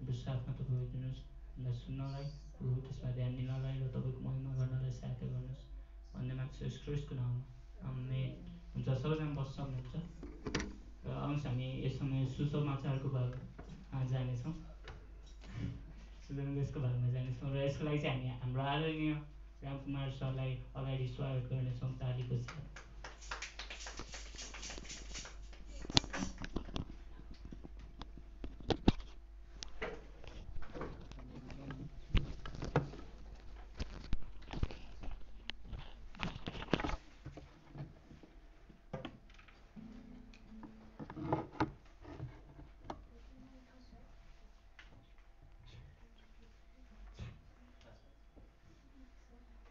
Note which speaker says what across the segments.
Speaker 1: विश्वासमा तपाईँ होइदिनुहोस्, हामीलाई सुन्नलाई, प्रभु त्यसमा ध्यान दिनलाई र तपाईँको महिमा गर्नलाई सहायता गर्नुहोस् भन्ने माग्छु यस ख्रीष्टको नाममा, आमेन। हुन्छ, सबैजना बस्न सक्नुहुन्छ र आउनुहोस् हामी यस समय सुसमाचारको भागमा जानेछौँ, सुसमाचारको भागमा जानेछौँ र यसको लागि चाहिँ हामी हाम्रो आदरणीय रामकुमार सरलाई अगाडि स्वागत गर्नेछौँ तालीको साथ।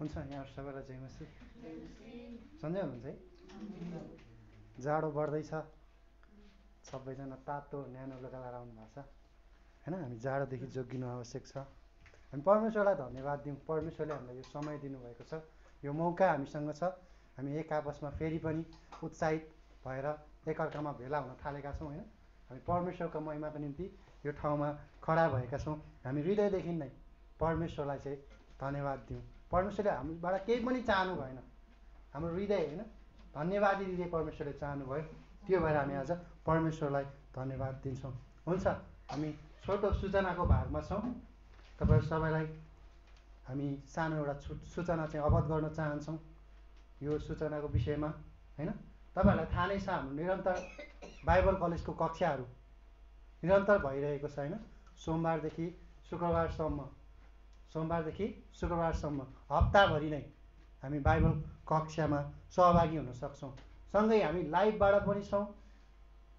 Speaker 2: हुन्छ, यहाँ सबैलाई जय मसी। सन्चै हुनुहुन्छ है? जाडो बढ्दैछ, सबैजना तातो न्यानो लुगा लगाएर आउनु भएको छ होइन। हामी जाडोदेखि जोगिनु आवश्यक छ। हामी परमेश्वरलाई धन्यवाद दिउँ, परमेश्वरले हामीलाई यो समय दिनुभएको छ, यो मौका हामीसँग छ। हामी एक आपसमा फेरि पनि उत्साहित भएर एकअर्कामा भेला हुन थालेका छौँ होइन। हामी परमेश्वरको महिमाको निम्ति यो ठाउँमा खडा भएका छौँ। हामी हृदयदेखि नै परमेश्वरलाई चाहिँ धन्यवाद दिउँ। परमेश्वरले हामीबाट केही पनि चाहनु भएन, हाम्रो हृदय होइन धन्यवादी हृदय परमेश्वरले चाहनुभयो। त्यो भएर हामी आज परमेश्वरलाई धन्यवाद दिन्छौँ। हुन्छ, हामी छोटो सूचनाको भागमा छौँ। तपाईँहरू सबैलाई हामी सानो एउटा सूचना चाहिँ अवगत गर्न चाहन्छौँ यो सूचनाको विषयमा होइन। तपाईँहरूलाई थाहा नै छ, हाम्रो निरन्तर बाइबल कलेजको कक्षाहरू निरन्तर भइरहेको छ होइन। सोमबारदेखि शुक्रबारसम्म हप्ताभरि नै हामी बाइबल कक्षामा सहभागी हुन सक्छौँ। सँगै हामी लाइभबाट पनि छौँ,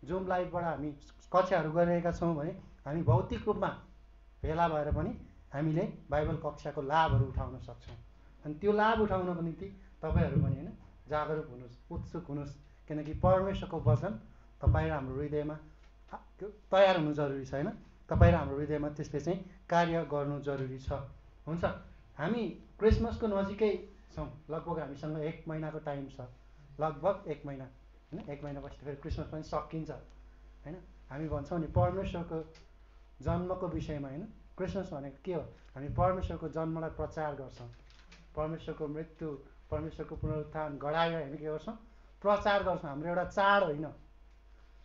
Speaker 2: जुम लाइभबाट हामी कक्षाहरू गरिरहेका छौँ भने हामी भौतिक रूपमा भेला भएर पनि हामीले बाइबल कक्षाको लाभहरू उठाउन सक्छौँ। अनि त्यो लाभ उठाउनको निम्ति तपाईँहरू पनि होइन जागरुक हुनुहोस्, उत्सुक हुनुहोस्, किनकि परमेश्वरको वचन तपाईँ र हाम्रो हृदयमा तयार हुनु जरुरी छ होइन। तपाईँ र हाम्रो हृदयमा त्यसले चाहिँ कार्य गर्नु जरुरी छ। हुन्छ, हामी क्रिसमसको नजिकै छौँ, लगभग हामीसँग 1 महिनाको टाइम छ, लगभग 1 महिना होइन। 1 महिनापछि फेरि क्रिसमस पनि सकिन्छ होइन। हामी भन्छौँ नि परमेश्वरको जन्मको विषयमा होइन, क्रिसमस भनेको के हो? हामी परमेश्वरको जन्मलाई प्रचार गर्छौँ, परमेश्वरको मृत्यु, परमेश्वरको पुनरुत्थान गराएर हामी के गर्छौँ? प्रचार गर्छौँ। हाम्रो एउटा चाड होइन,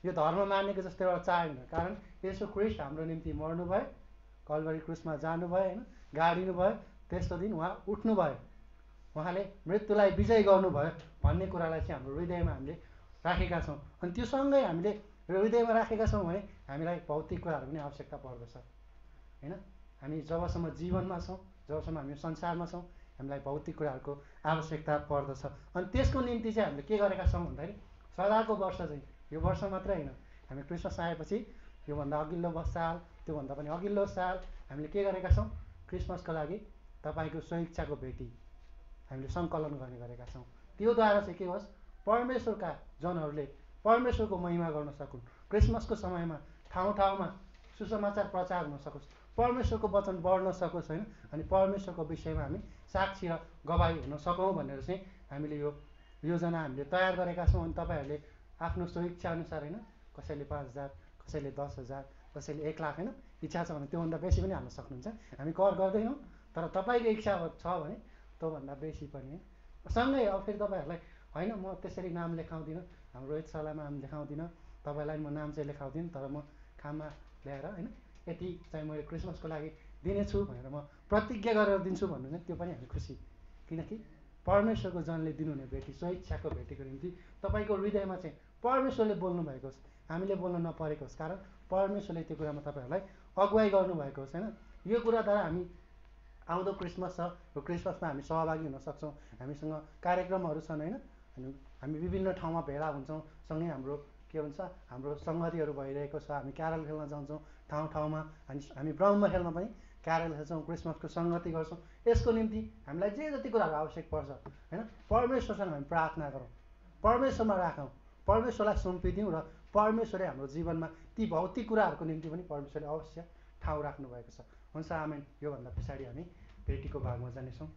Speaker 2: यो धर्म मान्नेको जस्तो एउटा चाड होइन। कारण यसो ख्रीष्ट हाम्रो निम्ति मर्नुभयो, कल्भरी क्रुसमा जानुभयो होइन, गाडिनु भयो, त्यस्तो दिन उहाँ उठ्नुभयो, उहाँले मृत्युलाई विजय गर्नुभयो भन्ने कुरालाई चाहिँ हाम्रो हृदयमा हामीले राखेका छौँ। अनि त्यो सँगै हामीले हृदयमा राखेका छौँ भने हामीलाई भौतिक कुराहरू पनि आवश्यकता पर्दछ होइन। हामी जबसम्म जीवनमा छौँ, जबसम्म हामी संसारमा छौँ, हामीलाई भौतिक कुराहरूको आवश्यकता पर्दछ। अनि त्यसको निम्ति चाहिँ हामीले के गरेका छौँ भन्दाखेरि सदाको वर्ष चाहिँ यो वर्ष मात्रै होइन, हामी क्रिसमस आएपछि योभन्दा अघिल्लो साल, त्योभन्दा पनि अघिल्लो साल हामीले के गरेका छौँ? क्रिसमसको लागि तपाईँको स्वेच्छाको भेटी हामीले सङ्कलन गर्ने गरेका छौँ। त्योद्वारा चाहिँ के होस्? परमेश्वरका जनहरूले परमेश्वरको महिमा गर्न सकुन्, क्रिसमसको समयमा ठाउँ ठाउँमा सुसमाचार प्रचार हुन सकोस्, परमेश्वरको वचन बढ्न सकोस् होइन। अनि परमेश्वरको विषयमा हामी साक्षी र गवाही हुन सकौँ भनेर चाहिँ हामीले यो योजना हामीले तयार गरेका छौँ। अनि तपाईँहरूले आफ्नो स्वेच्छा अनुसार होइन, कसैले 5,000, कसैले 10,000, कसैले 1 लाख होइन, इच्छा छ भने त्योभन्दा बेसी पनि हाल्न सक्नुहुन्छ। हामी कर गर्दैनौँ, तर तपाईँको इच्छा छ भने त्योभन्दा बेसी पनि है। सँगै अब फेरि तपाईँहरूलाई होइन म त्यसरी नाम लेखाउँदिनँ, हाम्रो रोहित सरलाई नाम लेखाउँदिनँ, तपाईँलाई म नाम चाहिँ लेखाउँदिनँ, तर म खाममा ल्याएर होइन यति चाहिँ मैले क्रिसमसको लागि दिनेछु भनेर म प्रतिज्ञा गरेर दिन्छु भन्नु चाहिँ त्यो पनि हामी खुसी। किनकि परमेश्वरको जनले दिनुहुने भेटी, स्वेच्छाको भेटीको निम्ति तपाईँको हृदयमा चाहिँ परमेश्वरले बोल्नु भएको होस्, हामीले बोल्नु नपरेको होस्। कारण परमेश्वरले त्यो कुरामा तपाईँहरूलाई अगुवाई गर्नुभएको होस् होइन। यो कुराद्वारा हामी आउँदो क्रिसमस छ, यो क्रिसमसमा हामी सहभागी हुन सक्छौँ। हामीसँग कार्यक्रमहरू छन् होइन, हामी विभिन्न ठाउँमा भेला हुन्छौँ, सँगै हाम्रो के भन्छ हाम्रो सङ्गतिहरू भइरहेको छ। हामी क्यारल खेल्न जान्छौँ ठाउँ ठाउँमा, हामी ब्रह्म खेल्न पनि क्यारल खेल्छौँ, क्रिसमसको सङ्गति गर्छौँ। यसको निम्ति हामीलाई जे जति कुराहरू आवश्यक पर्छ होइन, परमेश्वरसँग हामी प्रार्थना गरौँ, परमेश्वरमा राखौँ, परमेश्वरलाई सुम्पिदिउँ र परमेश्वरले हाम्रो जीवनमा ती भौतिक कुराहरूको निम्ति पनि परमेश्वरले अवश्य ठाउँ राख्नुभएको छ। हुन्छ, आमेन। योभन्दा पछाडि हामी भेटीको भागमा जानेछौँ।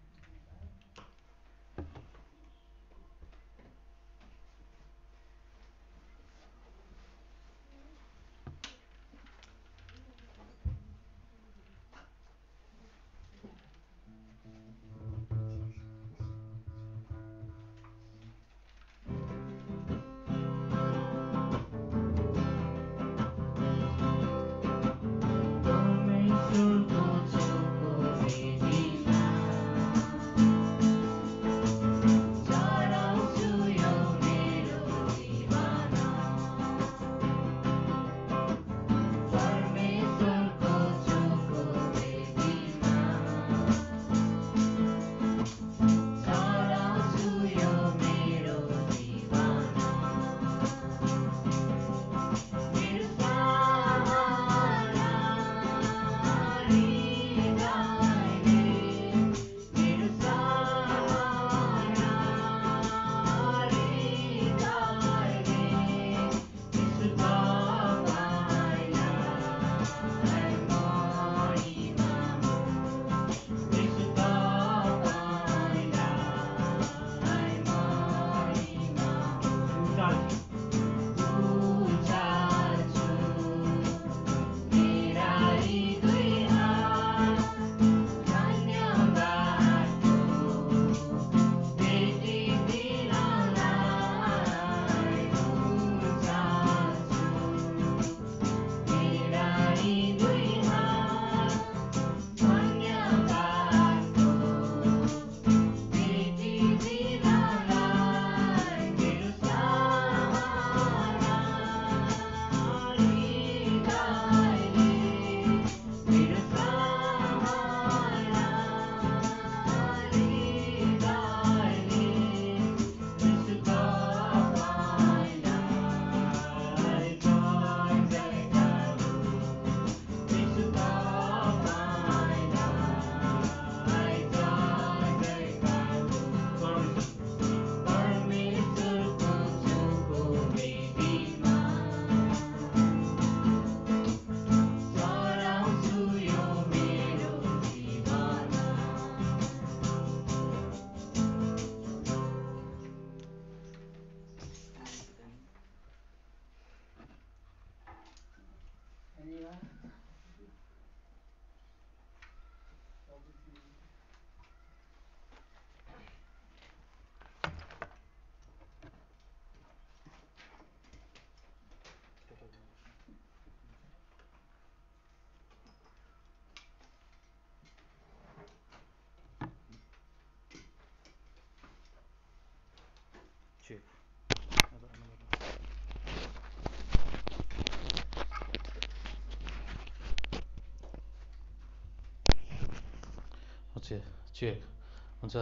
Speaker 3: चेक हुन्छ।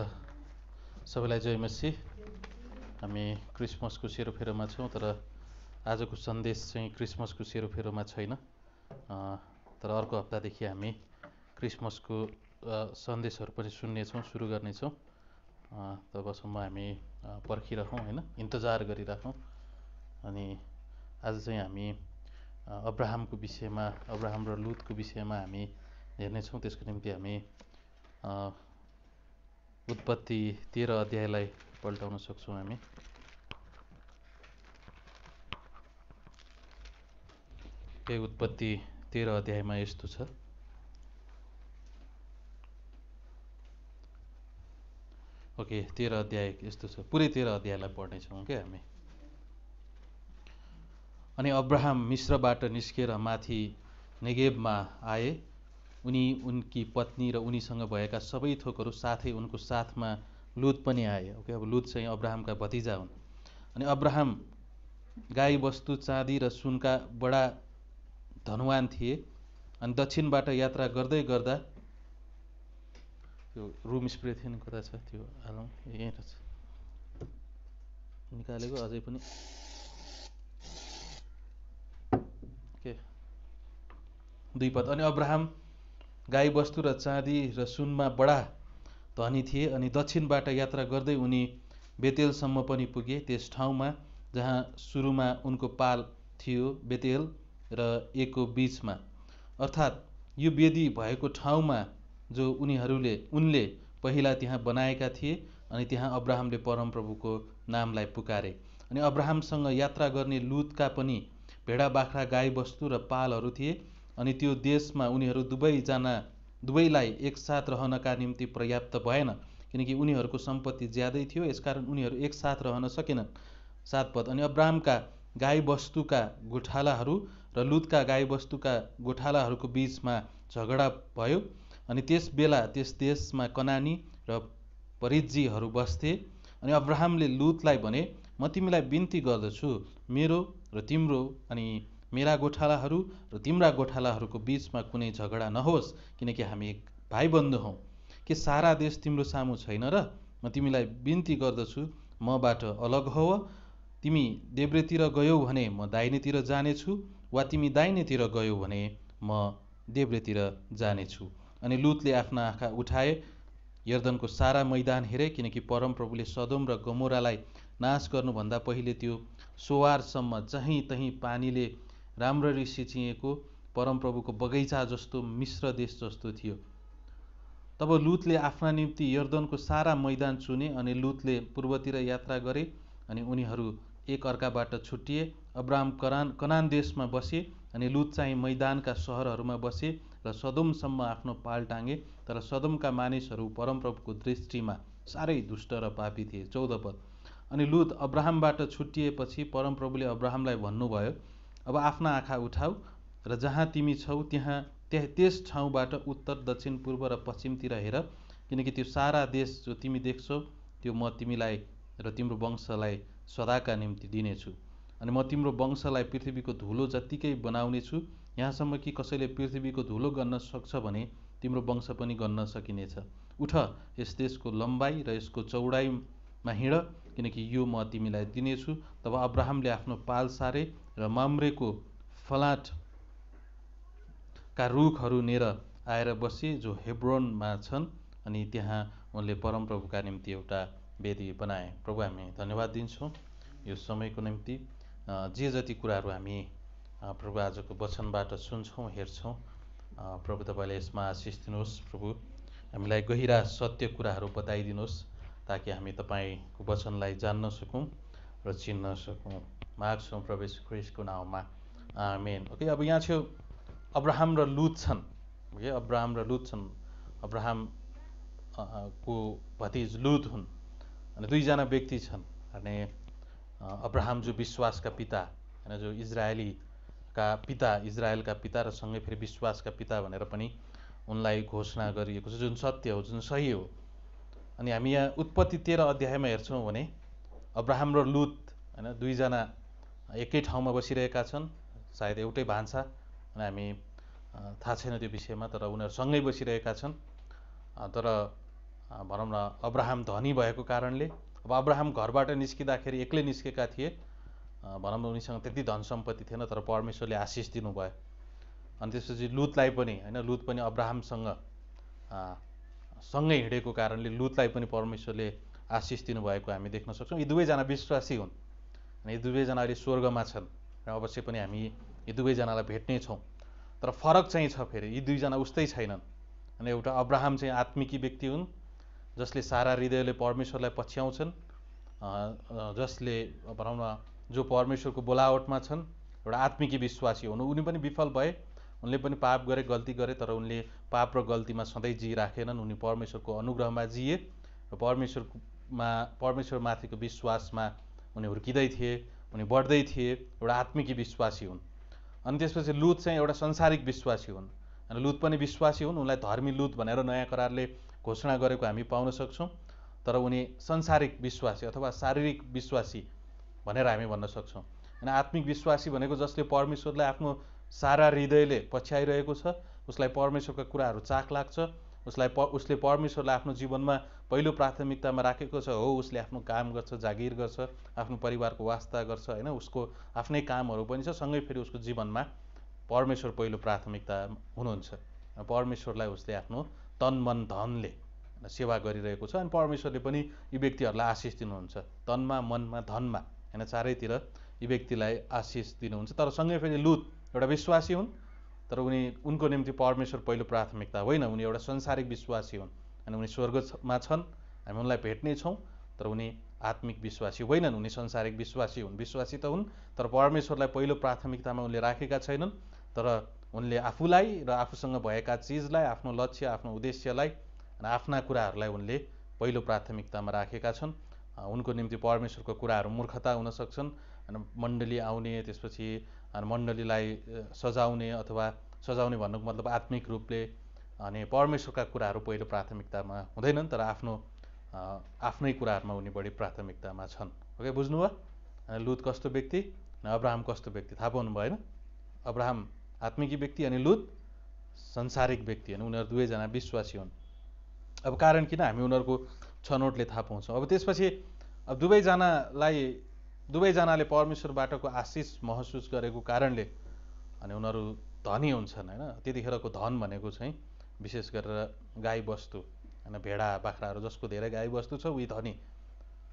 Speaker 3: सबैलाई जय मसीह। हामी क्रिसमसको सेरोफेरोमा छौँ, तर आजको सन्देश चाहिँ क्रिसमसको सेरोफेरोमा छैन। तर अर्को हप्तादेखि हामी क्रिसमसको सन्देशहरू पनि सुन्नेछौँ, सुरु गर्नेछौँ। तबसम्म हामी पर्खिरहौँ होइन, इन्तजार गरिराखौँ। अनि आज चाहिँ हामी अब्राहमको विषयमा, अब्राहम र लुतको विषयमा हामी हेर्नेछौँ। त्यसको निम्ति हामी उत्पत्ति 13 अध्यायलाई पल्टाउन सक्छौँ हामी। उत्पत्ति 13 अध्यायमा यस्तो छ। ओके, 13 अध्याय यस्तो छ, पुरै 13 अध्यायलाई पढ्नेछौँ क्या हामी। अनि अब्राहम मिस्रबाट निस्केर माथि नेगेबमा आए। उनी, उनकी पत्नी र उनीसँग भएका सबै थोकहरू, साथै उनको साथमा लुत पनि आए। ओके, अब लुत चाहिँ अब्राहमका भतिजा हुन्। अनि अब्राहम गाई बस्तु, चाँदी र सुनका बडा धनवान थिए। अनि दक्षिणबाट यात्रा गर्दै गर्दा, त्यो रुम स्प्रे थियो नि, कता छ त्यो? हालौँ, यहीँ रहेछ, निकालेको अझै पनि। के 2 पद। अनि अब्राहम गाई बस्तु र चाँदी र सुनमा बडा धनी थिए। अनि दक्षिणबाट यात्रा गर्दै उनी बेतेलसम्म पनि पुगे। त्यस ठाउँमा जहाँ सुरुमा उनको पाल थियो, बेतेल र एको बीचमा, अर्थात् यो वेदी भएको ठाउँमा जो उनले पहिला त्यहाँ बनाएका थिए। अनि त्यहाँ अब्राहमले परमप्रभुको नामलाई पुकारे। अनि अब्राहमसँग यात्रा गर्ने लुतका पनि भेडा बाख्रा, गाई बस्तु र पालहरू थिए। अनि त्यो देशमा उनीहरू दुवैलाई एकसाथ रहनका निम्ति पर्याप्त भएन, किनकि उनीहरूको सम्पत्ति ज्यादै थियो। यसकारण उनीहरू एकसाथ रहन सकेनन्। 7 पद। अनि अब्राहमका गाई बस्तुका गोठालाहरू र लुतका गाई बस्तुका गोठालाहरूको बीचमा झगडा भयो। अनि त्यस बेला त्यस देशमा कनानी र परिज्जीहरू बस्थे। अनि अब्राहमले लुतलाई भने, म तिमीलाई बिन्ती गर्दछु, मेरो र तिम्रो अनि मेरा गोठालाहरू र तिम्रा गोठालाहरूको बीचमा कुनै झगडा नहोस्, किनकि हामी एक भाइबन्धु हौँ। के सारा देश तिम्रो सामु छैन र? म तिमीलाई बिन्ती गर्दछु, मबाट अलग होऊ। तिमी देब्रेतिर गयौ भने म दाहिनेतिर जानेछु, वा तिमी दाहिनेतिर गयौ भने म देब्रेतिर जानेछु। अनि लुतले आफ्ना आँखा उठाए, यर्दनको सारा मैदान हेरे, किनकि परमप्रभुले सदोम र गमोरालाई नाश गर्नुभन्दा पहिले त्यो सोवारसम्म जहीँ तहीँ पानीले राम्ररी सिँचिएको परमप्रभुको बगैँचा जस्तो, मिश्र देश जस्तो थियो। तब लुतले आफ्ना निम्ति यर्दनको सारा मैदान चुने। अनि लुतले पूर्वतिर यात्रा गरे। अनि उनीहरू एक अर्काबाट छुट्टिए। अब्राहम कनान देशमा बसे। अनि लुत चाहिँ मैदानका सहरहरूमा बसे र सदोमसम्म आफ्नो पाल टाँगे। तर सदोमका मानिसहरू परमप्रभुको दृष्टिमा साह्रै दुष्ट र पापी थिए। 14 पद। अनि लुत अब्राहमबाट छुट्टिएपछि परमप्रभुले अब्राहमलाई भन्नुभयो, अब आफ्ना आँखा उठाऊ र जहाँ तिमी छौ त्यस ठाउँबाट उत्तर, दक्षिण, पूर्व र पश्चिमतिर हेर, किनकि त्यो सारा देश जो तिमी देख्छौ त्यो म तिमीलाई र तिम्रो वंशलाई सदाका निम्ति दिनेछु। अनि म तिम्रो वंशलाई पृथ्वीको धुलो जत्तिकै बनाउनेछु। यहाँसम्म कि कसैले पृथ्वीको धुलो गन्न सक्छ भने तिम्रो वंश पनि गन्न सकिनेछ। उठ, यस देशको लम्बाइ र यसको चौडाइमा हिँड, किनकि यो म तिमीलाई दिनेछु। तब अब्राहमले आफ्नो पाल सारे र मम्रेको फलाँटका रुखहरू नेर आएर बसे, जो हेब्रोनमा छन्। अनि त्यहाँ उनले परमप्रभुका निम्ति एउटा वेदी बनाए। प्रभु, हामी धन्यवाद दिन्छौँ यो समयको निम्ति। जे जति कुराहरू हामी प्रभु आजको वचनबाट सुन्छौँ, हेर्छौँ, प्रभु तपाईँले यसमा आशिष दिनुहोस्। प्रभु, हामीलाई गहिरा सत्य कुराहरू बताइदिनुहोस्, ताकि हामी तपाईँको वचनलाई जान्न सकौँ र चिन्न सकौँ। माग्छौँ प्रभु यीशु ख्रीष्टको नाममा, आमेन। ओके, अब यहाँ छेउ अब्राहम र लुत छन्। ओके, अब्राहम र लुत छन्। अब्राहम को भतिज लुत हुन्। अनि 2 जना व्यक्ति छन्। अनि अब्राहम जो विश्वासका पिता होइन, जो इजरायलका पिता र सँगै फेरि विश्वासका पिता भनेर पनि उनलाई घोषणा गरिएको छ, जुन सत्य हो, जुन सही हो। अनि हामी यहाँ उत्पत्ति 13 अध्यायमा हेर्छौँ भने अब्राहम र लुत होइन, 2 जना एकै ठाउँमा बसिरहेका छन्, सायद एउटै भान्सा, अनि हामी थाहा छैन त्यो विषयमा, तर उनीहरू सँगै बसिरहेका छन्। तर भनौँ न अब्राहम धनी भएको कारणले अब अब्राहम घरबाट निस्किँदाखेरि एक्लै निस्केका थिए, भनौँ न उनीसँग त्यति धन सम्पत्ति थिएन, तर परमेश्वरले आशिष दिनुभयो। अनि त्यसपछि लुतलाई पनि होइन, लुत पनि अब्राहमसँग सँगै हिँडेको कारणले लुतलाई पनि परमेश्वरले आशिष दिनुभएको हामी देख्न सक्छौँ। यी दुवैजना विश्वासी हुन् अनि यी दुवैजना अहिले स्वर्गमा छन् र अवश्य पनि हामी यी दुवैजनालाई भेट्नेछौँ। तर फरक चाहिँ छ, फेरि यी दुईजना उस्तै छैनन्। अनि एउटा अब्राहम चाहिँ आत्मिकी व्यक्ति हुन् जसले सारा हृदयले परमेश्वरलाई पछ्याउँछन्, जसले भनौँ न जो परमेश्वरको बोलावटमा छन्, एउटा आत्मिकी विश्वासी हुन्। उनी पनि विफल भए, उनले पनि पाप गरे, गल्ती गरे, तर उनले पाप र गल्तीमा सधैँ जिइराखेनन्। उनी परमेश्वरको अनुग्रहमा जिए र परमेश्वरमाथिको विश्वासमा उनी हुर्किँदै थिए, उनी बढ्दै थिए, एउटा आत्मिकी विश्वासी हुन्। अनि त्यसपछि लुत चाहिँ एउटा संसारिक विश्वासी हुन्। अनि लुत पनि विश्वासी हुन्, उनलाई धर्मी लुत भनेर नयाँ करारले घोषणा गरेको हामी पाउन सक्छौँ। तर उनी संसारिक विश्वासी अथवा शारीरिक विश्वासी भनेर हामी भन्न सक्छौँ। अनि आत्मिक विश्वासी भनेको जसले परमेश्वरलाई आफ्नो सारा हृदयले पछ्याइरहेको छ, उसलाई परमेश्वरका कुराहरू चाख लाग्छ, उसले परमेश्वरलाई आफ्नो जीवनमा पहिलो प्राथमिकतामा राखेको छ। हो, उसले आफ्नो काम गर्छ, जागिर गर्छ, आफ्नो परिवारको वास्ता गर्छ, होइन, उसको आफ्नै कामहरू पनि छ, सँगै फेरि उसको जीवनमा परमेश्वर पहिलो प्राथमिकता हुनुहुन्छ। परमेश्वरलाई उसले आफ्नो तन मन धनले सेवा गरिरहेको छ। अनि परमेश्वरले पनि यी व्यक्तिहरूलाई आशिष दिनुहुन्छ, तनमा, मनमा, धनमा, होइन, चारैतिर यी व्यक्तिलाई आशिष दिनुहुन्छ। तर सँगै फेरि लुत एउटा विश्वासी हुन्, तर उनको निम्ति परमेश्वर पहिलो प्राथमिकता होइन। उनी एउटा संसारिक विश्वासी हुन् अनि उनी स्वर्गमा छन्, हामी उनलाई भेट्नेछौँ। तर उनी आत्मिक विश्वासी होइनन्, उनी संसारिक विश्वासी हुन्। विश्वासी त हुन्, तर परमेश्वरलाई पहिलो प्राथमिकतामा उनले राखेका छैनन्। तर उनले आफूलाई र आफूसँग भएका चिजलाई, आफ्नो लक्ष्य, आफ्नो उद्देश्यलाई र आफ्ना कुराहरूलाई उनले पहिलो प्राथमिकतामा राखेका छन्। उनको निम्ति परमेश्वरको कुराहरू मूर्खता हुन सक्छन्। अनि मण्डली आउने, त्यसपछि मण्डलीलाई सजाउने अथवा सजाउने भन्नुको मतलब आत्मिक रूपले, अनि परमेश्वरका कुराहरू पहिलो प्राथमिकतामा हुँदैनन्, तर आफ्नै कुराहरूमा उनी बढी प्राथमिकतामा छन्। ओके, बुझ्नुभयो? लुत कस्तो व्यक्ति, अब्राहम कस्तो व्यक्ति, थाहा पाउनुभयो होइन? अब्राहम आत्मिकी व्यक्ति अनि लुत संसारिक व्यक्ति, अनि उनीहरू दुवैजना विश्वासी हुन्। अब कारण किन, हामी उनीहरूको छनौटले थाहा पाउँछौँ। अब त्यसपछि अब दुवैजनाले परमेश्वरबाटको आशिष महसुस गरेको कारणले अनि उनीहरू धनी हुन्छन्, होइन? त्यतिखेरको धन भनेको चाहिँ विशेष गरेर गाई बस्तु, होइन, भेडा बाख्राहरू, जसको धेरै गाई बस्तु छ उही धनी।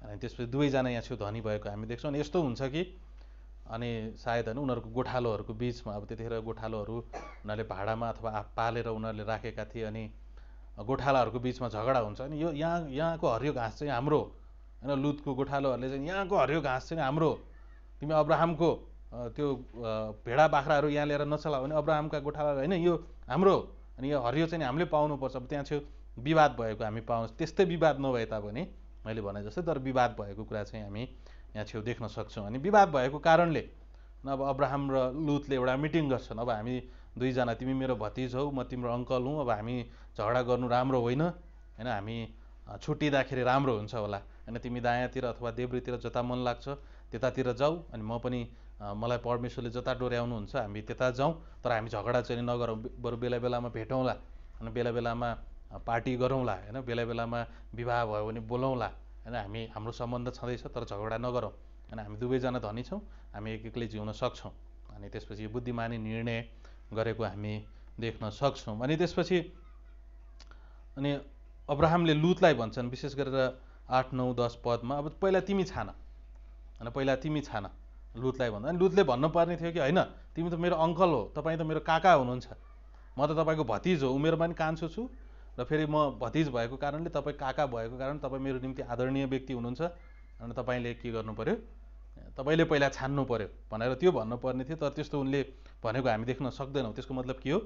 Speaker 3: अनि त्यसपछि दुवैजना यहाँ छेउ धनी भएको हामी देख्छौँ। अनि यस्तो हुन्छ कि अनि सायद होइन उनीहरूको गोठालोहरूको बिचमा, अब त्यतिखेर गोठालोहरू उनीहरूले भाडामा अथवा पालेर उनीहरूले राखेका थिए, अनि गोठालाहरूको बिचमा झगडा हुन्छ। अनि यो यहाँको हरियो घाँस चाहिँ हाम्रो, होइन, लुतको गोठालोहरूले चाहिँ यहाँको हरियो घाँस चाहिँ हाम्रो, तिमी अब्राहमको त्यो भेडा बाख्राहरू यहाँ लिएर नचलाऊ भने अब्राहमका गोठालाहरू होइन, यो हाम्रो, अनि यो हरियो चाहिँ हामीले पाउनुपर्छ। अब त्यहाँ छेउ विवाद भएको हामी पाउँछ। त्यस्तै विवाद नभए तापनि मैले भने जस्तै, तर विवाद भएको कुरा चाहिँ हामी यहाँ छेउ देख्न सक्छौँ। अनि विवाद भएको कारणले अब अब्राहम र लुतले एउटा मिटिङ गर्छन्। अब हामी दुईजना, तिमी मेरो भतिज हौ, म तिम्रो अङ्कल हुँ, अब हामी झगडा गर्नु राम्रो होइन, होइन, हामी छुट्टिँदाखेरि राम्रो हुन्छ होला, होइन, तिमी दायाँतिर अथवा देब्रेतिर जता मन लाग्छ त्यतातिर जाऊ, अनि म पनि मलाई परमेश्वरले जता डोर्याउनुहुन्छ हामी त्यता जाउँ, तर हामी झगडा चाहिँ नगरौँ, बरु बेला बेलामा भेटौँला, होइन, बेला बेलामा पार्टी गरौँला, होइन, बेला बेलामा विवाह भयो भने बोलाउँला, होइन, हाम्रो सम्बन्ध छँदैछ तर झगडा नगरौँ, होइन, हामी दुवैजना धनी छौँ, हामी एक्लै जिउन सक्छौँ। अनि त्यसपछि बुद्धिमानी निर्णय गरेको हामी देख्न सक्छौँ। अनि त्यसपछि अनि अब्राहमले लुतलाई भन्छन्, विशेष गरेर 8, 9, 10 पदमा, अब पहिला तिमी छान, होइन, पहिला तिमी छान, लुतलाई भन्दा। अनि लुतले भन्नुपर्ने थियो कि होइन, तिमी त मेरो अङ्कल हो, तपाईँ त मेरो काका हुनुहुन्छ, म त तपाईँको भतिज हो, उमेरमा पनि कान्छो छु, र फेरि म भतिज भएको कारणले, तपाईँ काका भएको कारण तपाईँ मेरो निम्ति आदरणीय व्यक्ति हुनुहुन्छ, अनि तपाईँले के गर्नु पर्यो, तपाईँले पहिला छान्नु पर्यो भनेर त्यो भन्नुपर्ने थियो। तर त्यस्तो उनले भनेको हामी देख्न सक्दैनौँ। त्यसको मतलब के हो,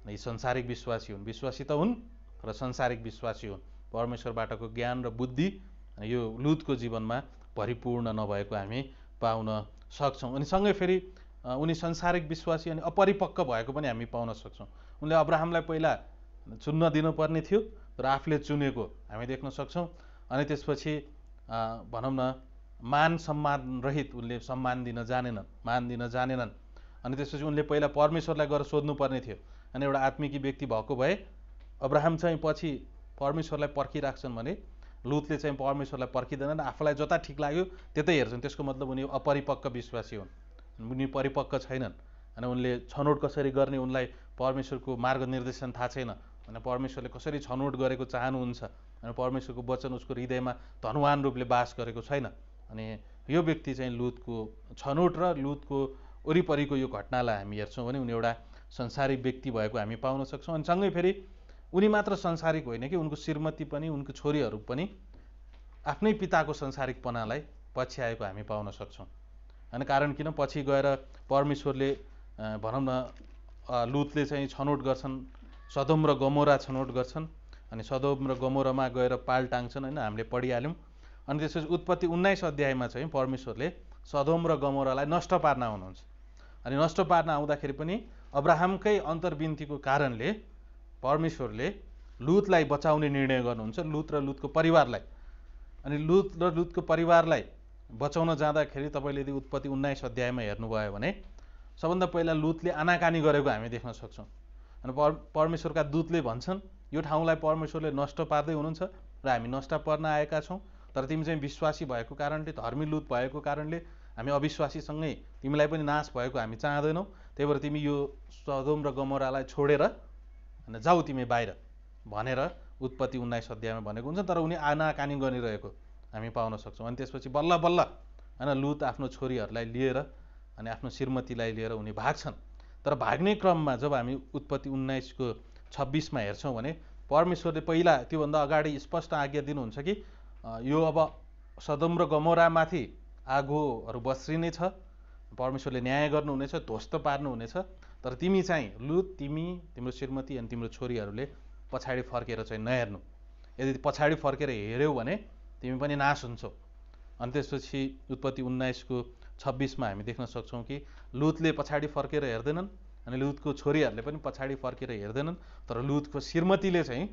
Speaker 3: यी संसारिक विश्वासी हुन्, विश्वासी त हुन् र संसारिक विश्वासी हुन्। परमेश्वरबाटको ज्ञान र बुद्धि यो लुतको जीवनमा परिपूर्ण नभएको हामी पाउन सक्छौँ। अनि सँगै फेरि उनी संसारिक विश्वासी अनि अपरिपक्व भएको पनि हामी पाउन सक्छौँ। उनले अब्राहमलाई पहिला चुन्न दिनुपर्ने थियो र आफूले चुनेको हामी देख्न सक्छौँ। अनि त्यसपछि भनौँ न मान सम्मान रहित उनले सम्मान दिन जानेनन्, मान दिन जानेनन्। अनि त्यसपछि उनले पहिला परमेश्वरलाई गएर सोध्नुपर्ने थियो। अनि एउटा आत्मिकी व्यक्ति भएको भए अब्राहम चाहिँ पछि परमेश्वरलाई पर्खिराख्छन् भने लुतले चाहिँ परमेश्वरलाई पर्खिँदैनन्, आफूलाई जता ठिक लाग्यो त्यतै हेर्छन्। त्यसको मतलब उनी अपरिपक्व विश्वासी हुन्, उनी परिपक्व छैनन्। अनि उनले छनौट कसरी गर्ने उनलाई परमेश्वरको मार्ग निर्देशन थाहा छैन, अनि परमेश्वरले कसरी छनौट गरेको चाहनुहुन्छ, अनि परमेश्वरको वचन उसको हृदयमा धनवान रूपले बास गरेको छैन। अनि यो व्यक्ति चाहिँ लुतको छनौट र लुतको वरिपरिको यो घटनालाई हामी हेर्छौँ भने उनी एउटा संसारिक व्यक्ति भएको हामी पाउन सक्छौँ। अनि सँगै फेरि उनी मात्र संसारिक होइन कि उनको श्रीमती पनि, उनको छोरीहरू पनि आफ्नै पिताको संसारिकपनालाई पछ्याएको हामी पाउन सक्छौँ। अनि कारण किन, पछि गएर परमेश्वरले भनौँ न लुतले चाहिँ छनौट गर्छन्, सदोम र गमोरा छनौट गर्छन्, अनि सदोम र गमोरामा गएर पाल टाङ्छन्, होइन, हामीले पढिहाल्यौँ। अनि त्यसपछि उत्पत्ति 19 अध्यायमा चाहिँ परमेश्वरले सदोम र गमोरालाई नष्ट पार्न आउनुहुन्छ। अनि नष्ट पार्न आउँदाखेरि पनि अब्राहमकै अन्तर्विन्तीको कारणले परमेश्वरले लुतलाई बचाउने निर्णय गर्नुहुन्छ, लुत र लुतको परिवारलाई। अनि लुत र लुतको परिवारलाई बचाउन जाँदाखेरि तपाईँले यदि उत्पत्ति 19 अध्यायमा हेर्नुभयो भने सबभन्दा पहिला लुतले आनाकानी गरेको हामी देख्न सक्छौँ। अनि परमेश्वरका दूतले भन्छन् यो ठाउँलाई परमेश्वरले नष्ट पार्दै हुनुहुन्छ र हामी नष्ट पार्न आएका छौँ, तर तिमी चाहिँ विश्वासी भएको कारणले, धर्मी लुत भएको कारणले हामी अविश्वासीसँगै तिमीलाई पनि नाश भएको हामी चाहँदैनौँ, त्यही भएर तिमी यो सदोम र गमोरालाई छोडेर जाऊ तिमी बाहिर भनेर उत्पत्ति 19 अध्यायमा भनेको हुन्छ। तर उनी आनाकानी गरिरहेको हामी पाउन सक्छौँ। अनि त्यसपछि बल्ल बल्ल होइन लुत आफ्नो छोरीहरूलाई लिएर अनि आफ्नो श्रीमतीलाई लिएर उनी भाग्छन्। तर भाग्ने क्रममा जब हामी उत्पत्ति 19:26 हेर्छौँ भने परमेश्वरले पहिला त्योभन्दा अगाडि स्पष्ट आज्ञा दिनुहुन्छ कि यो अब सदोम र गमोरामाथि आगोहरू बस्रिने छ, परमेश्वरले न्याय गर्नुहुनेछ, ध्वस्त पार्नुहुनेछ, तर तिमी चाहिँ लुत, तिमी, तिम्रो श्रीमती अनि तिम्रो छोरीहरूले पछाडि फर्केर चाहिँ नहेर्नु। यदि पछाडि फर्केर हेऱ्यौ भने तिमी पनि नाश हुन्छौ। अनि त्यसपछि उत्पत्ति 19:26 हामी देख्न सक्छौँ कि लुतले पछाडि फर्केर हेर्दैनन् अनि लुतको छोरीहरूले पनि पछाडि फर्केर हेर्दैनन्, तर लुतको श्रीमतीले चाहिँ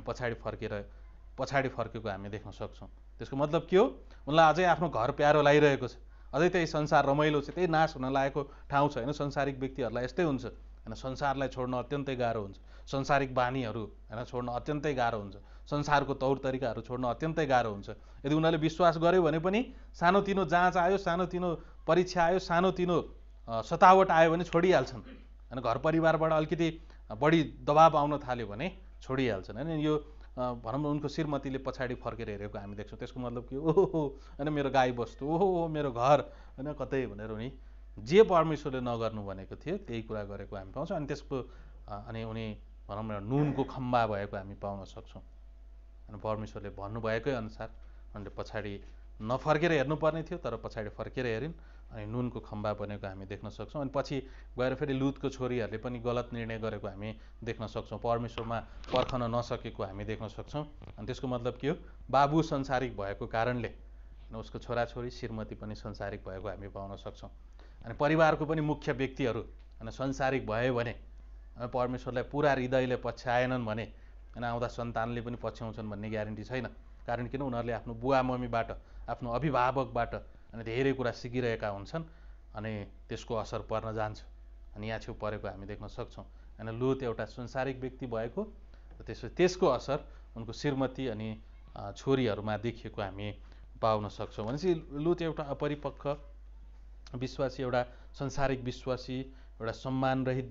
Speaker 3: पछाडि फर्केको हामी देख्न सक्छौँ। त्यसको मतलब के हो, उनलाई अझै आफ्नो घर प्यारो लागिरहेको छ, अझै त्यही संसार रमाइलो छ, त्यही नाश हुन लागेको ठाउँ छ। होइन, संसारिक व्यक्तिहरूलाई यस्तै हुन्छ, होइन, संसारलाई छोड्न अत्यन्तै गाह्रो हुन्छ, संसारिक बानीहरू होइन छोड्न अत्यन्तै गाह्रो हुन्छ, संसारको तौर तरिकाहरू छोड्न अत्यन्तै गाह्रो हुन्छ। यदि उनीहरूले विश्वास गर्यो भने पनि सानोतिनो जाँच आयो, सानोतिनो परीक्षा आयो, सानोतिनो सतावट आयो भने छोडिहाल्छन्। अनि घर परिवारबाट अलिकति बढी दबाब आउन थाल्यो भने छोडिहाल्छन्। होइन, यो भनौँ न उनको श्रीमतीले पछाडि फर्केर हेरेको हामी देख्छौँ। त्यसको मतलब के, ओहो होइन मेरो गाई बस्तु, ओहो मेरो घर, होइन कतै भनेर उनी जे परमेश्वरले नगर्नु भनेको थियो त्यही कुरा गरेको हामी पाउँछौँ। अनि त्यसको अनि उनी भनौँ न नुनको खम्बा भएको हामी पाउन सक्छौँ। अनि परमेश्वरले भन्नुभएकै अनुसार उनले पछाडि नफर्केर हेर्नुपर्ने थियो, तर पछाडि फर्केर हेरिन् अनि नुनको खम्बा बनेको हामी देख्न सक्छौँ। अनि पछि गएर फेरि लुतको छोरीहरूले पनि गलत निर्णय गरेको हामी देख्न सक्छौँ, परमेश्वरमा पर्खन नसकेको हामी देख्न सक्छौँ। अनि त्यसको मतलब के हो, बाबु संसारिक भएको कारणले उसको छोराछोरी श्रीमती पनि संसारिक भएको हामी पाउन सक्छौँ। अनि परिवारको पनि मुख्य व्यक्तिहरू होइन संसारिक भयो भने परमेश्वरलाई पुरा हृदयले पछ्याएनन् भने होइन आउँदा सन्तानले पनि पछ्याउँछन् भन्ने ग्यारेन्टी छैन। कारण किन, उनीहरूले आफ्नो बुवा मम्मीबाट, आफ्नो अभिभावकबाट अनि धेरै कुरा सिकिरहेका हुन्छन् अनि त्यसको असर पर्न जान्छ। अनि यहाँ छेउ परेको हामी देख्न सक्छौँ। अनि लुत एउटा संसारिक व्यक्ति भएको त्यसको असर उनको श्रीमती अनि छोरीहरूमा देखिएको हामी पाउन सक्छौँ। भनेपछि लुत एउटा अपरिपक्व विश्वासी, एउटा संसारिक विश्वासी, एउटा सम्मानरहित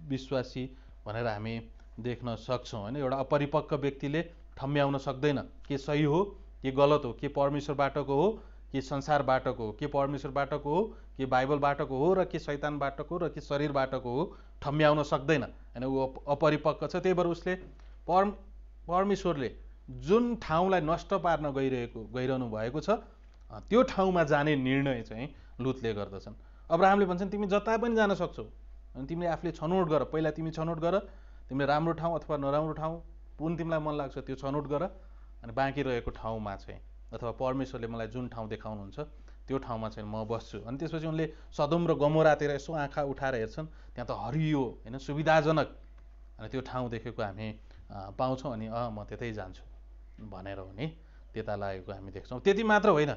Speaker 3: विश्वासी भनेर हामी देख्न सक्छौँ। होइन, एउटा अपरिपक्व व्यक्तिले ठम्ब्याउन सक्दैन के सही हो के गलत हो, के परमेश्वरबाटको हो के संसारबाटको हो, के परमेश्वरबाटको हो के बाइबलबाटको हो र के शैतानबाटको र के शरीरबाटको हो, ठम्ब्याउन सक्दैन। होइन, ऊ अपरिपक्व छ। त्यही भएर उसले परमेश्वरले जुन ठाउँलाई नष्ट पार्न गइरहनु भएको छ त्यो ठाउँमा जाने निर्णय चाहिँ लुतले गर्दछन्। अब्राहमले भन्छन् तिमी जता पनि जान सक्छौ, अनि तिमीले आफूले छनौट गर, पहिला तिमी छनौट गर, तिमीले राम्रो ठाउँ अथवा नराम्रो ठाउँ कुन तिमीलाई मन लाग्छ त्यो छनौट गर, अनि बाँकी रहेको ठाउँमा चाहिँ अथवा परमेश्वरले मलाई जुन ठाउँ देखाउनुहुन्छ त्यो ठाउँमा चाहिँ म बस्छु। अनि त्यसपछि उनले सदोम र गमोरातिर यसो आँखा उठाएर हेर्छन्, त्यहाँ त हरियो होइन सुविधाजनक अनि त्यो ठाउँ देखेको हामी पाउँछौँ। अनि म त्यतै जान्छु भनेर उनी त्यता लागेको हामी देख्छौँ। त्यति मात्र होइन,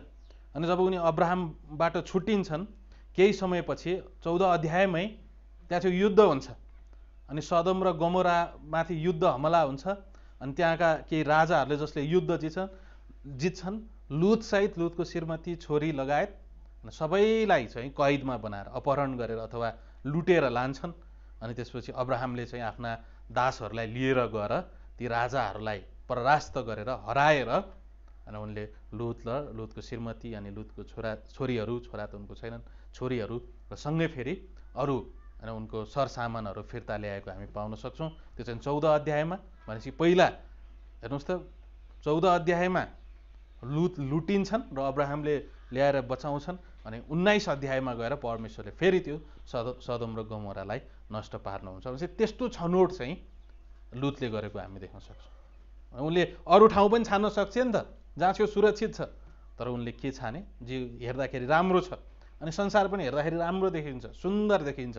Speaker 3: अनि जब उनी अब्राहमबाट छुट्टिन्छन् केही समयपछि 14 अध्यायमै त्यहाँ चाहिँ युद्ध हुन्छ। अनि सदोम र गमोरामाथि युद्ध हमला हुन्छ अनि त्यहाँका केही राजाहरूले जसले युद्ध जित्छन् लुतसहित लुतको श्रीमती छोरी लगायत सबैलाई चाहिँ कैदमा बनाएर अपहरण गरेर अथवा लुटेर लान्छन्। अनि त्यसपछि अब्राहमले चाहिँ आफ्ना दासहरूलाई लिएर गएर ती राजाहरूलाई परास्त गरेर हराएर अनि उनले लुतको श्रीमती अनि लुतको छोरीहरू छोरा त उनको छैनन् छोरीहरू र सँगै फेरि अरू अनि उनको सरसामानहरू फिर्ता ल्याएको हामी पाउन सक्छौँ। त्यो चाहिँ 14 अध्यायमा। भनेपछि पहिला हेर्नुहोस् त 14 अध्यायमा लुटिन्छन् र अब्राहमले ल्याएर बचाउँछन्। अनि 19 अध्यायमा गएर परमेश्वरले फेरि त्यो सदोम र गमोरालाई नष्ट पार्नुहुन्छ। भनेपछि त्यस्तो छनौट चाहिँ लुतले गरेको हामी देख्न सक्छौँ। उनले अरू ठाउँ पनि छान्न सक्छ नि त जहाँ त्यो सुरक्षित छ, तर उनले के छाने जे हेर्दाखेरि राम्रो छ अनि संसार पनि हेर्दाखेरि राम्रो देखिन्छ, सुन्दर देखिन्छ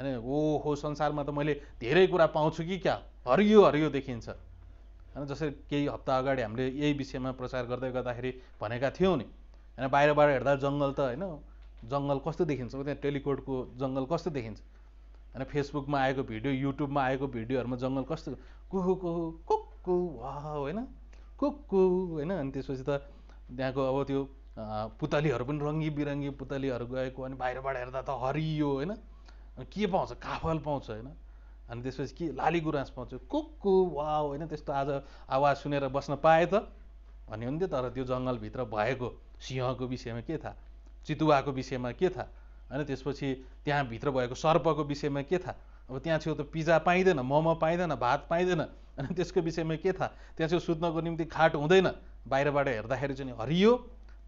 Speaker 3: हैन। ओहो संसारमा त मैले धेरै कुरा पाउँछु कि क्या, हरियो हरियो देखिन्छ हैन। जसरी केही हप्ता अगाडि हामीले यही विषयमा प्रचार गर्दै गर्दाखेरि भनेका थियौँ नि हैन, बाहिरबाट हेर्दा जङ्गल त हैन, जङ्गल कस्तो देखिन्छ, त्यहाँ टेलिकोटको जङ्गल कस्तो देखिन्छ हैन, फेसबुकमा आएको भिडियो युट्युबमा आएको भिडियोहरूमा जङ्गल कस्तो कुहु कुहु कुक्कु वाउ हैन, कुक्कु हैन। अनि त्यसपछि त त्यहाँको अब त्यो पुतलीहरू पनि रङ्गी बिरङ्गी पुतलीहरू गएको, अनि बाहिरबाट हेर्दा त हरियो हैन। के पाउँछ, काफल पाउँछ हैन। अनि त्यसपछि के लाली गुराँस पाउँछ, कुक्कु वाउ हैन। त्यस्तो आज आवाज सुनेर बस्न पाए त भन्यो नि। तर त्यो जङ्गलभित्र भएको सिंहको विषयमा के थाहा, चितुवाको विषयमा के थाहा हैन। त्यसपछि त्यहाँभित्र भएको सर्पको विषयमा के थाहा। अब त्यहाँ छेउ त पिज्जा पाइँदैन, मोमो पाइँदैन, भात पाइँदैन, अनि त्यसको विषयमा के थाहा। त्यहाँ छेउ सुत्नको निम्ति खाट हुँदैन, बाहिरबाट हेर्दाखेरि चाहिँ हरियो,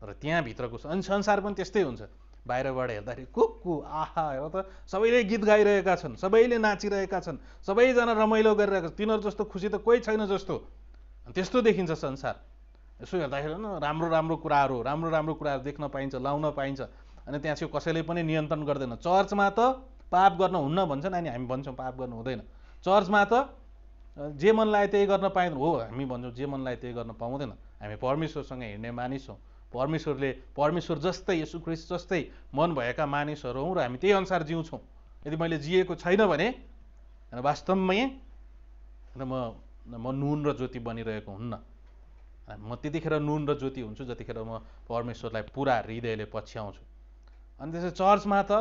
Speaker 3: तर त्यहाँभित्रको अनि संसार पनि त्यस्तै हुन्छ। बाहिरबाट हेर्दाखेरि कुक्कु आहा हेर त, सबैले गीत गाइरहेका छन्, सबैले नाचिरहेका छन्, सबैजना रमाइलो गरिरहेका छन्, तिनीहरू जस्तो खुसी त कोही छैन जस्तो, त्यस्तो देखिन्छ संसार। यसो हेर्दाखेरि न राम्रो राम्रो कुराहरू देख्न पाइन्छ, लाउन पाइन्छ। अनि त्यहाँ चाहिँ कसैले पनि नियन्त्रण गर्दैन। चर्चमा त पाप गर्न हुन्न भन्छन्, अनि हामी भन्छौँ पाप गर्नु हुँदैन। चर्चमा त जे मन लाग्यो त्यही गर्न पाइँदैन हो, हामी भन्छौँ जे मन लाग्यो त्यही गर्न पाउँदैन। हामी परमेश्वरसँग हिँड्ने मानिस हौँ, परमेश्वर जस्तै येशू ख्रीष्ट जस्तै मन भएका मानिसहरू हौँ र हामी त्यही अनुसार जिउँछौँ। यदि मैले जिएको छैन भने वास्तवमै म नुन र ज्योति बनिरहेको हुन्न। म त्यतिखेर नुन र ज्योति हुन्छु जतिखेर म परमेश्वरलाई पुरा हृदयले पछ्याउँछु। अनि त्यसै चर्चमा त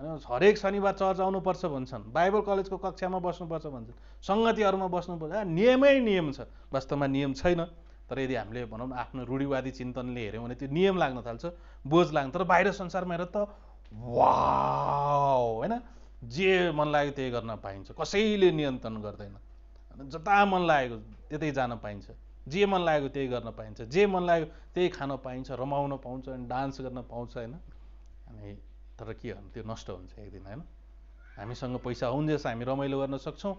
Speaker 3: हरेक शनिबार चर्च आउनुपर्छ भन्छन्, बाइबल कलेजको कक्षामा बस्नुपर्छ भन्छन्, सङ्गतिहरूमा बस्नुपर्छ, नियमै नियम छ। वास्तवमा नियम छैन। तर यदि हामीले भनौँ न आफ्नो रूढिवादी चिन्तनले हेऱ्यौँ भने त्यो नियम लाग्न थाल्छ, बोझ लाग्न। तर बाहिर संसारमा हेर त वाउ होइन, जे मन लाग्यो त्यही गर्न पाइन्छ, कसैले नियन्त्रण गर्दैन। जता मन लागेको त्यतै जान पाइन्छ, जे मन लागेको त्यही गर्न पाइन्छ, जे मन लाग्यो त्यही खान पाइन्छ, रमाउन पाउँछ, अनि डान्स गर्न पाउँछ होइन। अनि तर के हो त्यो नष्ट हुन्छ एक दिन होइन। हामीसँग पैसा हुन्जेस हामी रमाइलो गर्न सक्छौँ,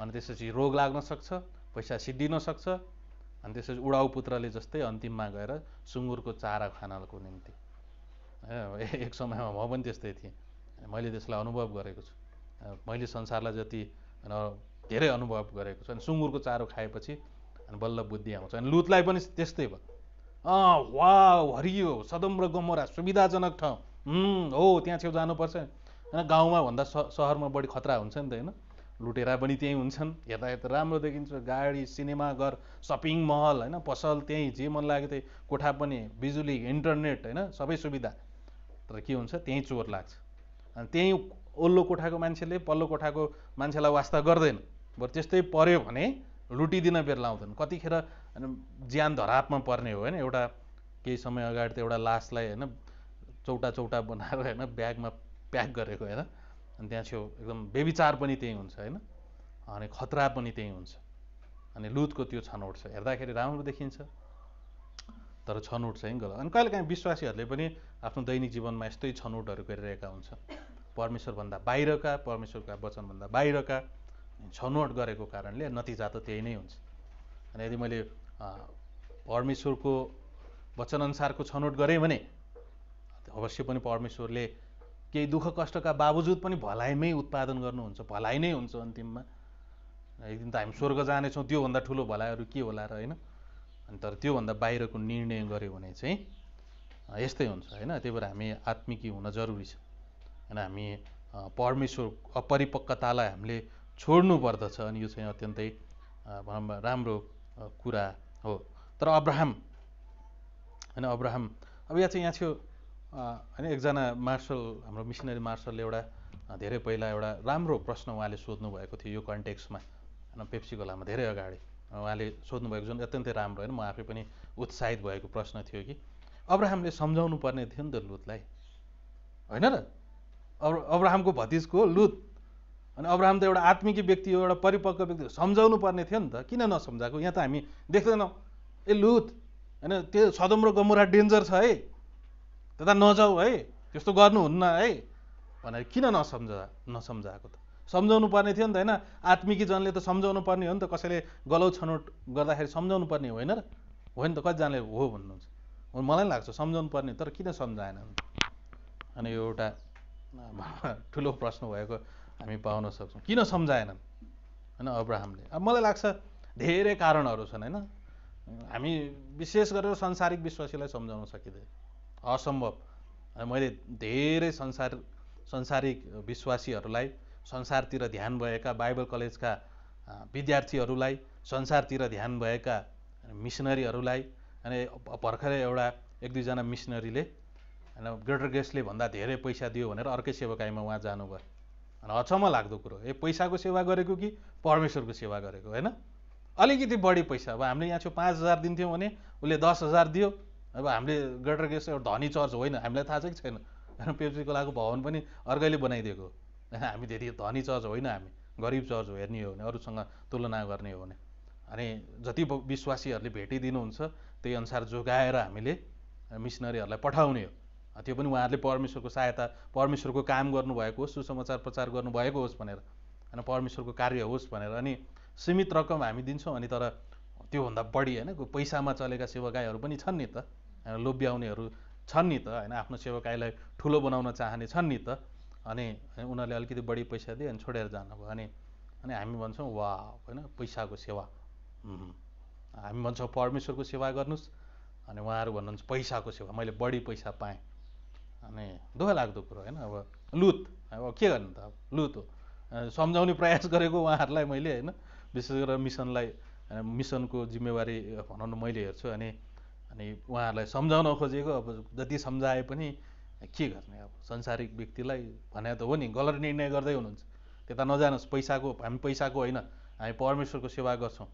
Speaker 3: अनि त्यसपछि रोग लाग्न सक्छ, पैसा सिद्धिन सक्छ, अनि त्यसपछि उडाउ पुत्रले जस्तै अन्तिममा गएर सुँगुरको चारा खानको निम्ति। एक समयमा म पनि त्यस्तै थिएँ, मैले त्यसलाई अनुभव गरेको छु। मैले संसारलाई जति धेरै अनुभव गरेको छु। अनि सुँगुरको चारो खाएपछि अनि बल्ल बुद्धि आउँछ। अनि लुतलाई पनि त्यस्तै भयो। वाउ हरियो, सदोम र गमोरा सुविधाजनक ठाउँ, हो त्यहाँ छेउ जानुपर्छ। होइन गाउँमा भन्दा सहरमा बढी खतरा हुन्छ नि त होइन। लुटेरा पनि त्यहीँ हुन्छन्, हेर्दाखेरि त राम्रो देखिन्छ, गाडी, सिनेमा घर, सपिङ महल होइन, पसल त्यहीँ, जे मन लाग्यो त्यही, कोठा पनि, बिजुली, इन्टरनेट होइन, सबै सुविधा। तर के हुन्छ त्यहीँ चोर लाग्छ। अनि त्यहीँ ओल्लो कोठाको मान्छेले पल्लो कोठाको मान्छेलाई वास्ता गर्दैन, बरु त्यस्तै पर्यो भने लुटिदिन बेर लाउँदैन। कतिखेर ज्यान धरापमा पर्ने हो होइन। एउटा केही समय अगाडि त एउटा लासलाई होइन चौटा बनाएर होइन ब्यागमा प्याक गरेको होइन। अनि त्यहाँ छेउ एकदम बेविचार पनि त्यही हुन्छ होइन, अनि खतरा पनि त्यही हुन्छ। अनि लुतको त्यो छनौट छ, हेर्दाखेरि राम्रो देखिन्छ तर छनौट चाहिँ गलत। अनि कहिलेकाहीँ विश्वासीहरूले पनि आफ्नो दैनिक जीवनमा यस्तै छनौटहरू गरिरहेका हुन्छ, परमेश्वरभन्दा बाहिरका, परमेश्वरका वचनभन्दा बाहिरका छनौट गरेको कारणले नतिजा त त्यही नै हुन्छ। अनि यदि मैले परमेश्वरको वचनअनुसारको छनौट गरेँ भने अवश्य पनि परमेश्वरले केही दुःख कष्टका बावजुद पनि भलाइमै उत्पादन गर्नुहुन्छ, भलाइ नै हुन्छ अन्तिममा। एक दिन त हामी स्वर्ग जानेछौँ, त्योभन्दा ठुलो भलाइहरू के होला र होइन। अनि तर त्योभन्दा बाहिरको निर्णय गर्यो भने चाहिँ यस्तै हुन्छ होइन। त्यही भएर हामी आत्मिकी हुन जरुरी छ होइन। हामी परमेश्वर अपरिपक्वतालाई हामीले छोड्नु पर्दछ, अनि यो चाहिँ अत्यन्तै भनौँ राम्रो कुरा हो। तर अब्राहम होइन, अब्राहम अब यहाँ थियो होइन, एकजना मार्शल, हाम्रो मिसनरी मार्शलले एउटा धेरै पहिला एउटा राम्रो प्रश्न उहाँले सोध्नु भएको थियो यो कन्टेक्स्टमा, होइन, पेप्सी खोलामा धेरै अगाडि उहाँले सोध्नुभएको जुन अत्यन्तै राम्रो, होइन, म आफै पनि उत्साहित भएको प्रश्न थियो कि अब्राहमले सम्झाउनु पर्ने थियो नि त लुतलाई, होइन र? अब्राहमको भतिजको लुत, अनि अब्राहम त एउटा आत्मिक व्यक्ति हो, एउटा परिपक्व व्यक्ति हो, सम्झाउनु पर्ने थियो नि त, किन नसम्झाएको? यहाँ त हामी देख्दैनौँ ए लुत, होइन, त्यो सदोम र गमोरा डेन्जर छ है, त्यता नजाऊ है, त्यस्तो गर्नुहुन्न है भनेर किन नसम्झाएको त? सम्झाउनु पर्ने थियो नि त, होइन? आत्मिकी जनले त सम्झाउनु पर्ने हो नि त, कसैले गलौ छनौट गर्दाखेरि सम्झाउनु पर्ने होइन र? होइन त, कतिजनाले हो भन्नुहुन्छ, मलाई लाग्छ सम्झाउनु पर्ने, तर किन सम्झाएन? अनि यो एउटा ठुलो प्रश्न भएको हामी पाउन सक्छौँ, किन सम्झाएनन्, होइन, अब्राहमले? अब मलाई लाग्छ धेरै कारणहरू छन्, होइन? हामी विशेष गरेर संसारिक विश्वासीलाई सम्झाउन सकिँदैन, असम्भव। मैले धेरै संसारिक विश्वासीहरूलाई, संसारतिर ध्यान भएका बाइबल कलेजका विद्यार्थीहरूलाई, संसारतिर ध्यान भएका मिसनरीहरूलाई, अनि भर्खरै एक दुईजना मिसनरीले, होइन, ग्रेटर गेस्टले भन्दा धेरै पैसा दियो भनेर अर्कै सेवाकाईमा उहाँ जानुभयो। अनि अचम्म लाग्दो कुरो, पैसाको सेवा गरेको कि परमेश्वरको सेवा गरेको, होइन? अलिकति बढी पैसा, अब हामीले यहाँ 5,000 दिन्थ्यौँ भने उसले 10,000 दियो। अब हामीले ग्रेटर गेस्ट एउटा धनी चर्च होइन, हामीलाई थाहा छ कि छैन? पेप्सी खोलाको भवन पनि अर्कैले बनाइदिएको, हामी त्यति धनी चर्च होइन, हामी गरिब चर्च हो हेर्ने हो भने, अरूसँग तुलना गर्ने हो भने। अनि जति विश्वासीहरूले भेटिदिनुहुन्छ त्यही अनुसार जोगाएर हामीले मिसनरीहरूलाई पठाउने हो। त्यो पनि उहाँहरूले परमेश्वरको सहायता, परमेश्वरको काम गर्नुभएको होस्, सुसमाचार प्रचार गर्नुभएको होस् भनेर, होइन, परमेश्वरको कार्य होस् भनेर। अनि सीमित रकम हामी दिन्छौँ, अनि तर त्योभन्दा बढी, होइन, पैसामा चलेका सेवाकाईहरू पनि छन् नि त, लोभ्याउनेहरू छन् नि त, होइन, आफ्नो सेवाकाईलाई ठुलो बनाउन चाहने छन् नि त। अनि उनीहरूले अलिकति बढी पैसा दिए अनि छोडेर जानुभयो। अनि हामी भन्छौँ वा, होइन, पैसाको सेवा, हामी भन्छौँ परमेश्वरको सेवा गर्नुहोस्, अनि उहाँहरू भन्नुहुन्छ पैसाको सेवा, मैले बढी पैसा पाएँ। अनि दुःख लाग्दो कुरो, होइन? अब लुत, अब के गर्नु त, अब लुत हो, सम्झाउने प्रयास गरेको उहाँहरूलाई मैले, होइन, विशेष गरेर मिसनको जिम्मेवारी भनौँ न मैले हेर्छु। अनि उहाँहरूलाई सम्झाउन खोजेको, अब जति सम्झाए पनि के गर्ने? अब संसारिक व्यक्तिलाई भने त हो नि, गलत निर्णय गर्दै हुनुहुन्छ, त्यता नजानुहोस्, हामी पैसाको होइन, हामी परमेश्वरको सेवा गर्छौँ।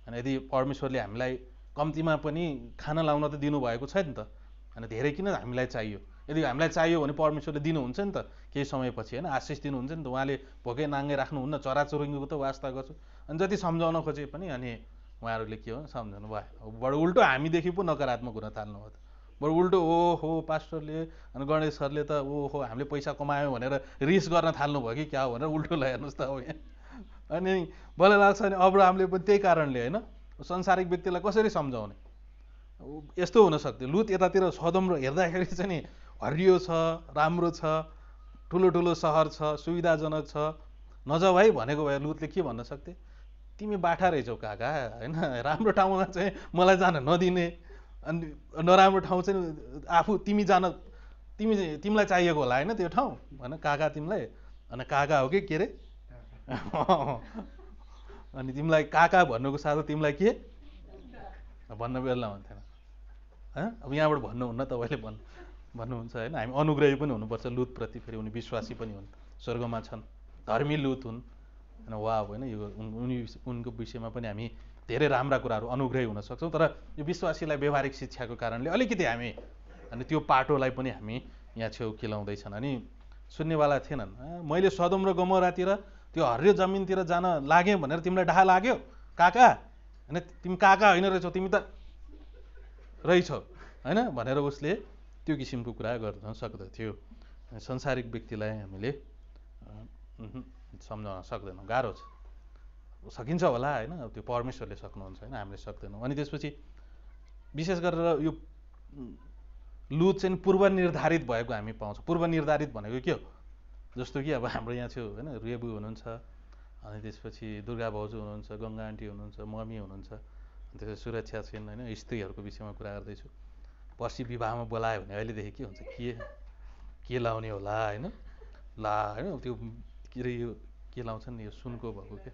Speaker 3: अनि यदि परमेश्वरले हामीलाई कम्तीमा पनि खाना लाउन त दिनुभएको छ नि त, अनि धेरै किन हामीलाई चाहियो? यदि हामीलाई चाहियो भने परमेश्वरले दिनुहुन्छ नि त केही समयपछि, होइन, आशिष दिनुहुन्छ नि त। उहाँले भोकै नाङ्गे राख्नुहुन्न, चराचुरुङ्गीको त वास्ता गर्छु। अनि जति सम्झाउन खोजे पनि अनि उहाँहरूले के हो, सम्झाउनु भयो। बडो उल्टो हामीदेखि पो नकारात्मक हुन थाल्नु हो त, बरु उल्टो ओहो पास्टरले अनि गणेश सरले त ओहो हामीले पैसा कमायौँ भनेर रिस गर्न थाल्नुभयो कि क्या हो भनेर उल्टो हेर्नुहोस् त अब यहाँ। अनि मलाई लाग्छ नि अब्राहमले पनि त्यही कारणले, होइन, संसारिक व्यक्तिलाई कसरी सम्झाउने? यस्तो हुन सक्थ्यो, लुत यतातिर सदोम र हेर्दाखेरि चाहिँ नि हरियो छ, राम्रो छ, ठुलो ठुलो सहर छ, सुविधाजनक छ, नजाऊ है भनेको भए लुतले के भन्न सक्थे? तिमी बाठा रहेछौ काका, होइन, राम्रो ठाउँमा चाहिँ मलाई जान नदिने, अनि नराम्रो ठाउँ चाहिँ आफू तिमीलाई चाहिएको होला, होइन, त्यो ठाउँ होइन काका तिमीलाई, अनि काका हो कि के अरे अनि तिमीलाई काका भन्नुको साथ तिमीलाई के भन्न बेला हुन्थेन। अब यहाँबाट भन्नुहुन्न, तपाईँले भन्नुहुन्छ, होइन, हामी अनुग्रही पनि हुनुपर्छ लुतप्रति, फेरि उनी विश्वासी पनि हुन्, स्वर्गमा छन्, धर्मी लुत हुन्, होइन, वा, होइन, यो उनको विषयमा पनि हामी धेरै राम्रा कुराहरू अनुग्रही हुन सक्छौँ। तर यो विश्वासीलाई व्यवहारिक शिक्षाको कारणले अलिकति हामी अनि त्यो पाटोलाई पनि हामी यहाँ छेउ खेलाउँदैछन्। अनि सुन्नेवाला थिएनन्, मैले सदोम र गमोरातिर त्यो हरियो जमिनतिर जान लागेँ भनेर तिमीलाई डाहा लाग्यो काका, होइन, तिमी काका होइन रहेछौ, तिमी त रहेछौ, होइन भनेर उसले त्यो किसिमको कुरा गर्न सक्दथ्यो। संसारिक व्यक्तिलाई हामीले सम्झाउन सक्दैनौँ, गाह्रो छ। सकिन्छ होला, होइन, त्यो परमेश्वरले सक्नुहुन्छ, होइन, हामीले सक्दैनौँ। अनि त्यसपछि विशेष गरेर यो लुत चाहिँ पूर्वनिर्धारित भएको हामी पाउँछौँ। पूर्वनिर्धारित भनेको के हो? जस्तो कि अब हाम्रो यहाँ थियो, होइन, रेबु हुनुहुन्छ, अनि त्यसपछि दुर्गा भाउजू हुनुहुन्छ, गङ्गा आन्टी हुनुहुन्छ, मम्मी हुनुहुन्छ, त्यसपछि सुरक्षा छिन्, होइन, स्त्रीहरूको विषयमा कुरा गर्दैछु। पर्सि विवाहमा बोलायो भने अहिलेदेखि के हुन्छ, के लाउने होला, होइन, ला, होइन, त्यो के अरे यो के लाउँछन् नि, यो सुनको भएको के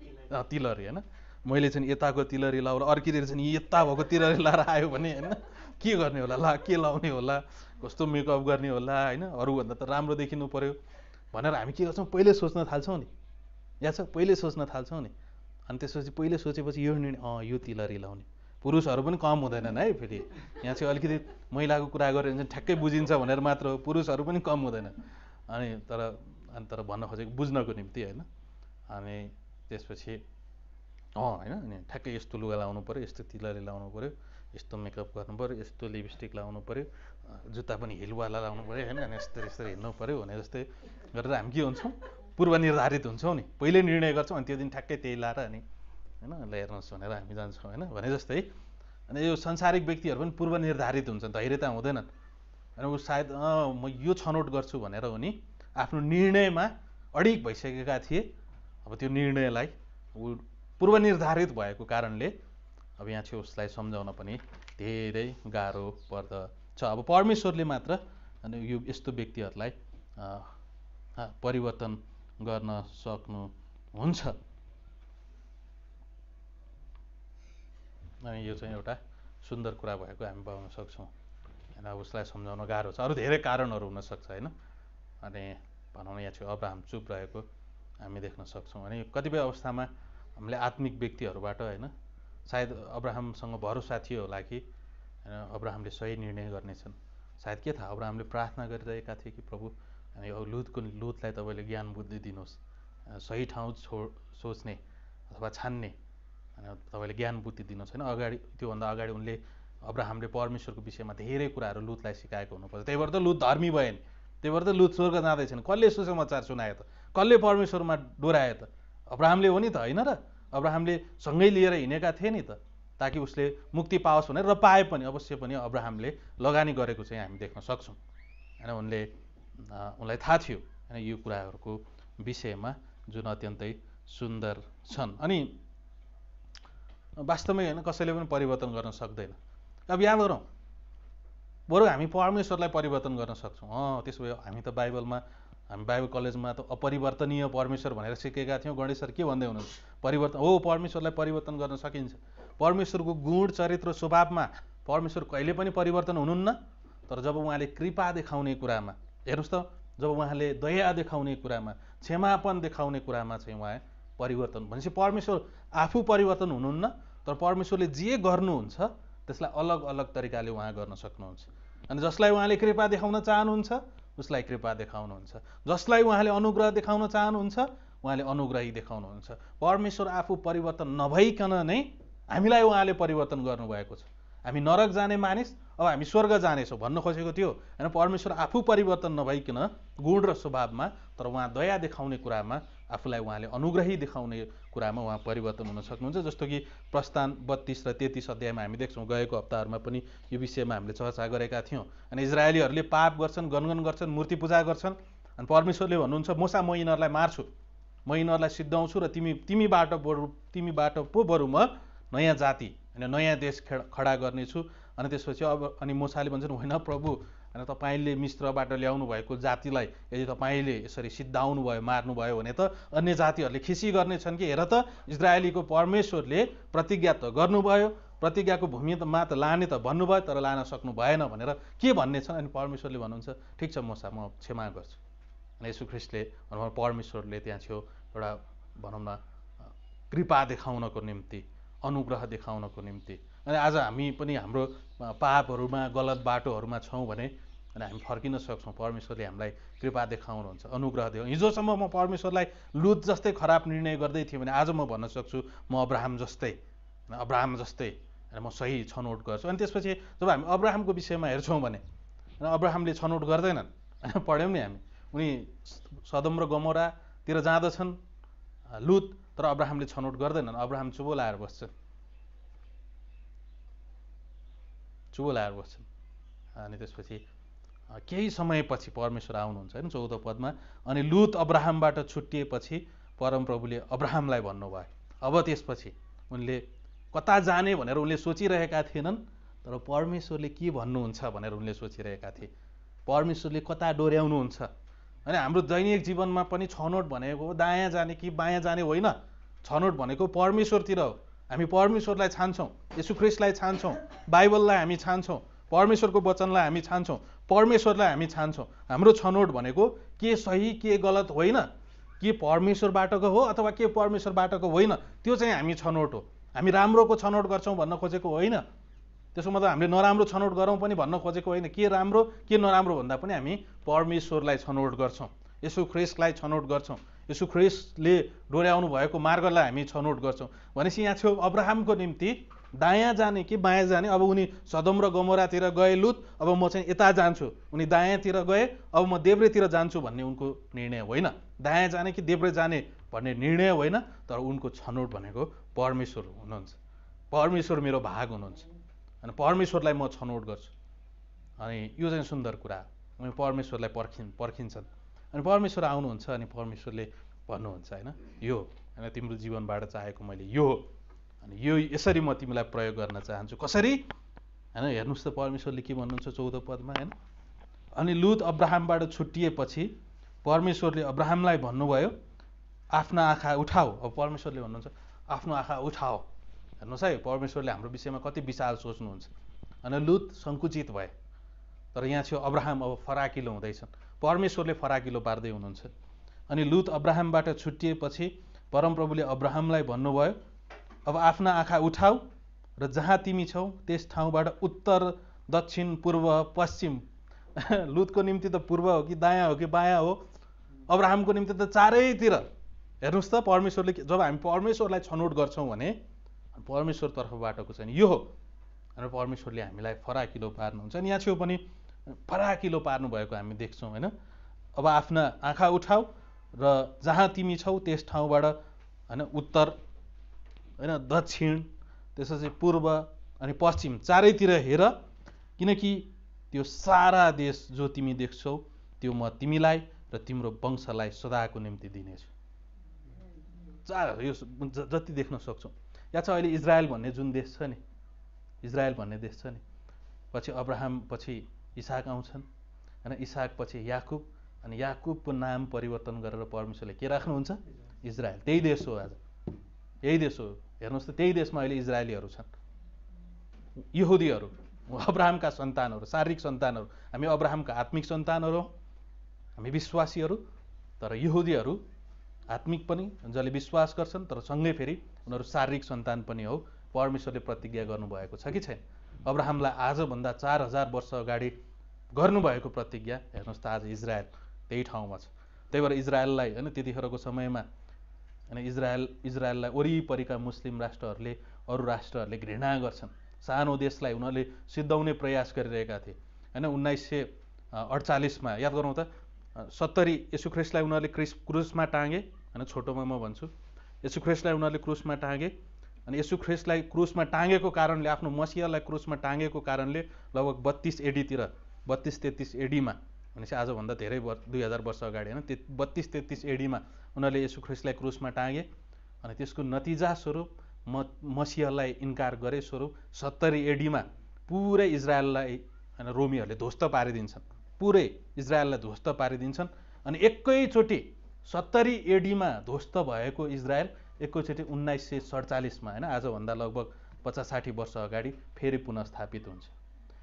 Speaker 3: तिलहरी, होइन, मैले चाहिँ यताको तिलरी लाउँला, अर्कीले चाहिँ यता भएको तिलरी लाएर आयो भने होइन के गर्ने होला, ला के लाउने होला, कस्तो मेकअप गर्ने होला होइन, अरूभन्दा त राम्रो देखिनु पर्यो भनेर हामी के गर्छौँ, पहिले सोच्न थाल्छौँ नि, या छ पहिले सोच्न थाल्छौँ नि। अनि त्यसपछि पहिले सोचेपछि यो निर्णय यो तिलरी लाउने। पुरुषहरू पनि कम हुँदैनन् है, फेरि यहाँ चाहिँ अलिकति महिलाको कुरा गरेर चाहिँ ठ्याक्कै बुझिन्छ भनेर मात्र हो, पुरुषहरू पनि कम हुँदैन। अनि तर भन्न खोजेको बुझ्नको निम्ति होइन। अनि त्यसपछि होइन अनि ठ्याक्कै यस्तो लुगा लाउनु पऱ्यो, यस्तो तिलरी लाउनु पऱ्यो, यस्तो मेकअप गर्नु पऱ्यो, यस्तो लिपस्टिक लाउनु पऱ्यो, जुत्ता पनि हिलवाला लाउनु पऱ्यो होइन, अनि यस्तो यस्तो हिँड्नु पऱ्यो भने जस्तै गरेर हामी के हुन्छौँ, पूर्व निर्धारित हुन्छौँ नि, पहिले निर्णय गर्छौँ अनि त्यो दिन ठ्याक्कै त्यही लाएर अनि होइन ल हेर्नुहोस् भनेर हामी जान्छौँ होइन भने जस्तै। अनि यो संसारिक व्यक्तिहरू पनि पूर्व निर्धारित हुन्छन्, धैर्यता हुँदैनन्। अनि ऊ सायद म यो छनौट गर्छु भनेर उनी आफ्नो निर्णयमा अडिग भइसकेका थिए। अब त्यो निर्णयलाई ऊ पूर्व निर्धारित भएको कारणले अब यहाँ चाहिँ उसलाई सम्झाउन पनि धेरै गाह्रो पर्दछ। अब परमेश्वरले मात्र अनि यो यस्तो व्यक्तिहरूलाई परिवर्तन गर्न सक्नुहुन्छ। अनि यो चाहिँ एउटा सुन्दर कुरा भएको हामी पाउन सक्छौँ होइन। अब उसलाई सम्झाउन गाह्रो छ, अरू धेरै कारणहरू हुनसक्छ होइन। अनि भनौँ न यहाँ चाहिँ अब्राहम चुप रहेको हामी देख्न सक्छौँ। अनि कतिपय अवस्थामा हामीले आत्मिक व्यक्तिहरूबाट होइन सायद अब्राहमसँग भरोसा थियो होला कि अब्राहमले सही निर्णय गर्नेछन्। सायद के थाहा, अब्राहमले प्रार्थना गरिरहेका थिए कि प्रभु अनि लुतलाई तपाईँले ज्ञान बुद्धि दिनुहोस्, सही ठाउँ सोच्ने अथवा छान्ने तपाईँले ज्ञान बुद्धि दिनुहोस् होइन। अगाडि त्योभन्दा अगाडि उनले अब्राहमले परमेश्वरको विषयमा धेरै कुराहरू लुतलाई सिकाएको हुनुपर्छ। त्यही भएर त लुत धर्मी भएन, त्यही भएर त लुत स्वर्ग जाँदैछन्। कसले सुसमाचार सुनायो त, कसले परमेश्वरमा डोरायो त? अब्राहमले हो नि त होइन र? अब्राहमले सँगै लिएर हिँडेका थिए नि त, ताकि उसले मुक्ति पाओस् भनेर, र पाए पनि अवश्य पनि अब्राहमले लगानी गरेको चाहिँ हामी देख्न सक्छौँ होइन। उनलाई थाहा थियो होइन यो कुराहरूको विषयमा जुन अत्यन्तै सुन्दर छन्। अनि वास्तवमै होइन कसैले पनि परिवर्तन गर्न सक्दैन। अब याद गरौँ, बरु हामी परमेश्वरलाई परिवर्तन गर्न सक्छौँ। त्यसो भए हामी त हामी बाइबल कलेजमा त अपरिवर्तनीय परमेश्वर भनेर सिकेका थियौँ। गणेश सर के भन्दै हुनुहुन्छ, परिवर्तन हो, परमेश्वरलाई परिवर्तन गर्न सकिन्छ। परमेश्वरको गुण चरित्र स्वभावमा परमेश्वर कहिले पनि परिवर्तन हुनुहुन्न। तर जब उहाँले कृपा देखाउने कुरामा, हेर्नुहोस् त, जब उहाँले दया देखाउने कुरामा, क्षमापन देखाउने कुरामा चाहिँ उहाँ परिवर्तन, भनेपछि परमेश्वर आफू परिवर्तन हुनुहुन्न, तर परमेश्वरले जे गर्नुहुन्छ त्यसलाई अलग अलग तरिकाले उहाँ गर्न सक्नुहुन्छ। अनि जसलाई उहाँले कृपा देखाउन चाहनुहुन्छ उसलाई कृपा देखाउनुहुन्छ, जसलाई उहाँले अनुग्रह देखाउन चाहनुहुन्छ उहाँले अनुग्रही देखाउनुहुन्छ। परमेश्वर आफू परिवर्तन नभइकन नै हामीलाई उहाँले परिवर्तन गर्नुभएको छ। हामी नरक जाने मानिस, अब हामी स्वर्ग जानेछौँ भन्न खोजेको थियो होइन। परमेश्वर आफू परिवर्तन नभइकन गुण र स्वभावमा, तर उहाँ दया देखाउने कुरामा, आफूलाई उहाँले अनुग्रही देखाउने कुरामा उहाँ परिवर्तन हुन सक्नुहुन्छ। जस्तो कि प्रस्थान 32 र 33 अध्यायमा हामी देख्छौँ। गएको हप्ताहरूमा पनि यो विषयमा हामीले चर्चा गरेका थियौँ। अनि इजरायलीहरूले पाप गर्छन्, गनगन गर्छन्, मूर्ति पूजा गर्छन्। अनि परमेश्वरले भन्नुहुन्छ, मोसा म यिनीहरूलाई मार्छु, म यिनीहरूलाई सिद्धाउँछु र तिमीबाट पो बरु म नयाँ जाति होइन नयाँ देश खडा गर्नेछु। अनि त्यसपछि अनि मोसाले भन्छन्, होइन प्रभु, होइन तपाईँले मिस्रबाट ल्याउनु भएको जातिलाई यदि तपाईँले यसरी सिद्धाउनु भयो, मार्नुभयो भने त अन्य जातिहरूले खिसी गर्नेछन् कि हेर त इजरायलीको परमेश्वरले प्रतिज्ञा त गर्नुभयो, प्रतिज्ञाको भूमिमा त लाने त भन्नुभयो, तर लान सक्नु भएन भनेर के भन्ने छन्। अनि परमेश्वरले भन्नुहुन्छ, ठिक छ मोसा, म क्षमा गर्छु। अनि येशू ख्रीष्टले भनौँ परमेश्वरले त्यहाँ छेउ एउटा भनौँ न कृपा देखाउनको निम्ति, अनुग्रह देखाउनको निम्ति। अनि आज हामी पनि हाम्रो पापहरूमा, गलत बाटोहरूमा छौँ भने अनि हामी फर्किन सक्छौँ। परमेश्वरले हामीलाई कृपा देखाउनुहुन्छ, अनुग्रह देखाउनु। हिजोसम्म म परमेश्वरलाई लुत जस्तै खराब निर्णय गर्दै थिएँ भने आज म भन्न सक्छु म अब्राहम जस्तै अनि म सही छनौट गर्छु। अनि त्यसपछि जब हामी अब्राहमको विषयमा हेर्छौँ भने अब्राहमले छनौट गर्दैनन्, पढ्यौँ नि हामी, उनी सदम र गमोरातिर जाँदछन् लुत, तर अब्राहमले छनौट गर्दैनन्। अब्राहम चुबो लाएर बस्छन्। अनि त्यसपछि केही समयपछि परमेश्वर आउनुहुन्छ होइन 14 पदमा। अनि लुत अब्राहमबाट छुट्टिएपछि परमप्रभुले अब्राहमलाई भन्नुभयो। अब त्यसपछि उनले कता जाने भनेर उनले सोचिरहेका थिएनन्, तर परमेश्वरले के भन्नुहुन्छ भनेर उनले सोचिरहेका थिए। परमेश्वरले कता डोर्याउनुहुन्छ होइन। हाम्रो दैनिक जीवनमा पनि छनौट भनेको दायाँ जाने कि बायाँ जाने होइन। छनौट भनेको परमेश्वरतिर हो। हामी परमेश्वरलाई छान्छौँ, येशू ख्रीष्टलाई छान्छौँ, बाइबललाई हामी छान्छौँ, परमेश्वरको वचनलाई हामी छान्छौँ, परमेश्वरलाई हामी छान्छौँ। हाम्रो छनौट भनेको के सही के गलत होइन, के परमेश्वरबाटको हो अथवा के परमेश्वरबाटको होइन, त्यो चाहिँ हामी छनौट हो। हामी राम्रोको छनौट गर्छौँ भन्न खोजेको होइन। त्यसको मतलब हामीले नराम्रो छनौट गरौँ पनि भन्न खोजेको होइन। के राम्रो के नराम्रो भन्दा पनि हामी परमेश्वरलाई छनौट गर्छौँ, येशू ख्रीष्टलाई छनौट गर्छौँ, येशू ख्रीष्टले डोर्याउनु भएको मार्गलाई हामी छनौट गर्छौँ। भनेपछि यहाँ छेउ अब्राहमको निम्ति दायाँ जाने कि बायाँ जाने, अब उनी सदोम र गमोरातिर गए लुत, अब म चाहिँ यता जान्छु, उनी दायाँतिर गए, अब म देब्रेतिर जान्छु भन्ने उनको निर्णय होइन। दायाँ जाने कि देब्रे जाने भन्ने निर्णय होइन, तर उनको छनौट भनेको परमेश्वर हुनुहुन्छ। परमेश्वर मेरो भाग हुनुहुन्छ अनि परमेश्वरलाई म छनौट गर्छु। अनि यो चाहिँ सुन्दर कुरा हो। अनि परमेश्वरलाई पर्खिन्छन् अनि परमेश्वर आउनुहुन्छ अनि परमेश्वरले भन्नुहुन्छ होइन यो होइन तिम्रो जीवनबाट चाहेको मैले यो हो अनि यो यसरी म तिमीलाई प्रयोग गर्न चाहन्छु। कसरी होइन हेर्नुहोस् त परमेश्वरले के भन्नुहुन्छ 14 पदमा होइन। अनि लुत अब्राहमबाट छुट्टिएपछि परमेश्वरले अब्राहमलाई भन्नुभयो आफ्ना आँखा उठाऊ। अब परमेश्वरले भन्नुहुन्छ आफ्नो आँखा उठाओ। हेर्नुहोस् है परमेश्वरले हाम्रो विषयमा कति विशाल सोच्नुहुन्छ। अनि लुत सङ्कुचित भए, तर यहाँ छेउ अब्राहम अब फराकिलो हुँदैछन्, परमेश्वरले फराकिलो पार्दै हुनुहुन्छ। अनि लुत अब्राहमबाट छुट्टिएपछि परमप्रभुले अब्राहमलाई भन्नुभयो अब आफ्ना आँखा उठाऊ र जहाँ तिमी छौ त्यस ठाउँबाट उत्तर दक्षिण पूर्व पश्चिम लुतको निम्ति त पूर्व हो कि दायाँ हो कि बायाँ हो, अब्राहमको निम्ति त चारैतिर। हेर्नुहोस् त परमेश्वरले जब हामी परमेश्वरलाई छनौट गर्छौँ भने परमेश्वर तर्फबाटको चाहिँ यो हो अनि परमेश्वरले हामीलाई फराकिलो पार्नुहुन्छ। अनि यहाँ छेउ पनि फराकिलो पार्नु भएको हामी देख्छौँ होइन। अब आफ्ना आँखा उठाऊ र जहाँ तिमी छौ त्यस ठाउँबाट होइन उत्तर होइन दक्षिण त्यसपछि पूर्व अनि पश्चिम चारैतिर हेर, किनकि त्यो सारा देश जो तिमी देख्छौ त्यो म तिमीलाई र तिम्रो वंशलाई सदाको निम्ति दिनेछु। यो जति देख्न सक्छौँ। यहाँ चाहिँ अहिले इजरायल भन्ने जुन देश छ नि, इजरायल भन्ने देश छ नि, पछि अब्राहम पछि इसाक आउँछन् होइन, इसाक पछि याकुब अनि याकुबको नाम परिवर्तन गरेर परमेश्वरले के राख्नुहुन्छ इजरायल। त्यही देश हो आज, यही देश हो। हेर्नुहोस् त त्यही देशमा अहिले इजरायलीहरू छन्, यहुदीहरू, अब्राहमका सन्तानहरू, शारीरिक सन्तानहरू। हामी अब्राहमका आत्मिक सन्तानहरू हौँ, हामी विश्वासीहरू, तर यहुदीहरू आत्मिक पनि जसले विश्वास गर्छन् तर सँगै फेरि उनीहरू शारीरिक सन्तान पनि हो। परमेश्वरले प्रतिज्ञा गर्नुभएको छ कि छैन? अब्राहमलाई आजभन्दा 4000 वर्ष अगाडि गर्नुभएको प्रतिज्ञा हेर्नुहोस् त आज इजरायल त्यही ठाउँमा छ। त्यही भएर इजरायललाई होइन त्यतिखेरको समयमा होइन इजरायललाई वरिपरिका मुस्लिम राष्ट्रहरूले अरू राष्ट्रहरूले घृणा गर्छन्। सानो देशलाई उनीहरूले सिद्धाउने प्रयास गरिरहेका थिए होइन। 1948 याद गरौँ त 70 येशू ख्रीष्टलाई उनीहरूले क्रुसमा टाँगे होइन, छोटोमा म भन्छु येशू ख्रीष्टलाई उनीहरूले क्रुसमा टाँगे अनि येशू ख्रीष्टलाई क्रुसमा टाँगेको कारणले आफ्नो मसीहलाई क्रुसमा टाँगेको कारणले लगभग 32 एडीतिर 32-33 एडीमा भनेपछि आजभन्दा धेरै 2000 वर्ष अगाडि होइन 32-33 एडीमा उनीहरूले येशू ख्रीष्टलाई क्रुसमा टाँगे अनि त्यसको नतिजा स्वरूप मसीहलाई इन्कार गरे स्वरूप 70 एडीमा पुरै इजरायललाई होइन रोमीहरूले ध्वस्त पारिदिन्छन्, पुरै इजरायललाई ध्वस्त पारिदिन्छन्। अनि एकैचोटि 70 एडीमा ध्वस्त भएको इजरायल एकैचोटि 1947 होइन आजभन्दा लगभग 50-60 वर्ष अगाडि फेरि पुनस्थापित हुन्छ।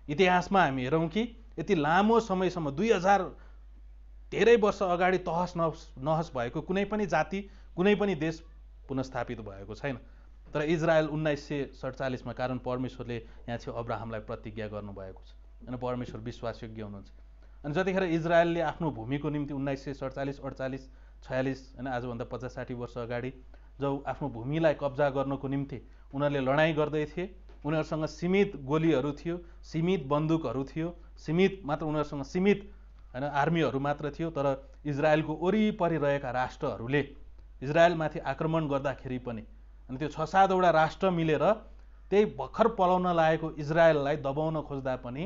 Speaker 3: इतिहासमा हामी हेरौँ कि यति लामो समयसम्म 2000 धेरै वर्ष अगाडि तहस नहस भएको कुनै पनि जाति कुनै पनि देश पुनस्थापित भएको छैन। तर इजरायल 1947 कारण परमेश्वरले यहाँ चाहिँ अब्राहमलाई प्रतिज्ञा गर्नुभएको छ अनि परमेश्वर विश्वासयोग्य हुनुहुन्छ। अनि जतिखेर इजरायलले आफ्नो भूमिको निम्ति 1947, 48, 46 होइन आजभन्दा 50-60 वर्ष अगाडि जब आफ्नो भूमिलाई कब्जा गर्नको निम्ति उनीहरूले लडाइँ गर्दै थिए, उनीहरूसँग सीमित गोलीहरू थियो, सीमित बन्दुकहरू थियो, उनीहरूसँग सीमित होइन आर्मीहरू मात्र थियो। तर इजरायलको वरिपरि रहेका राष्ट्रहरूले इजरायलमाथि आक्रमण गर्दाखेरि पनि अनि त्यो 6-7 वटा राष्ट्र मिलेर त्यही भर्खर पलाउन लागेको इजरायललाई दबाउन खोज्दा पनि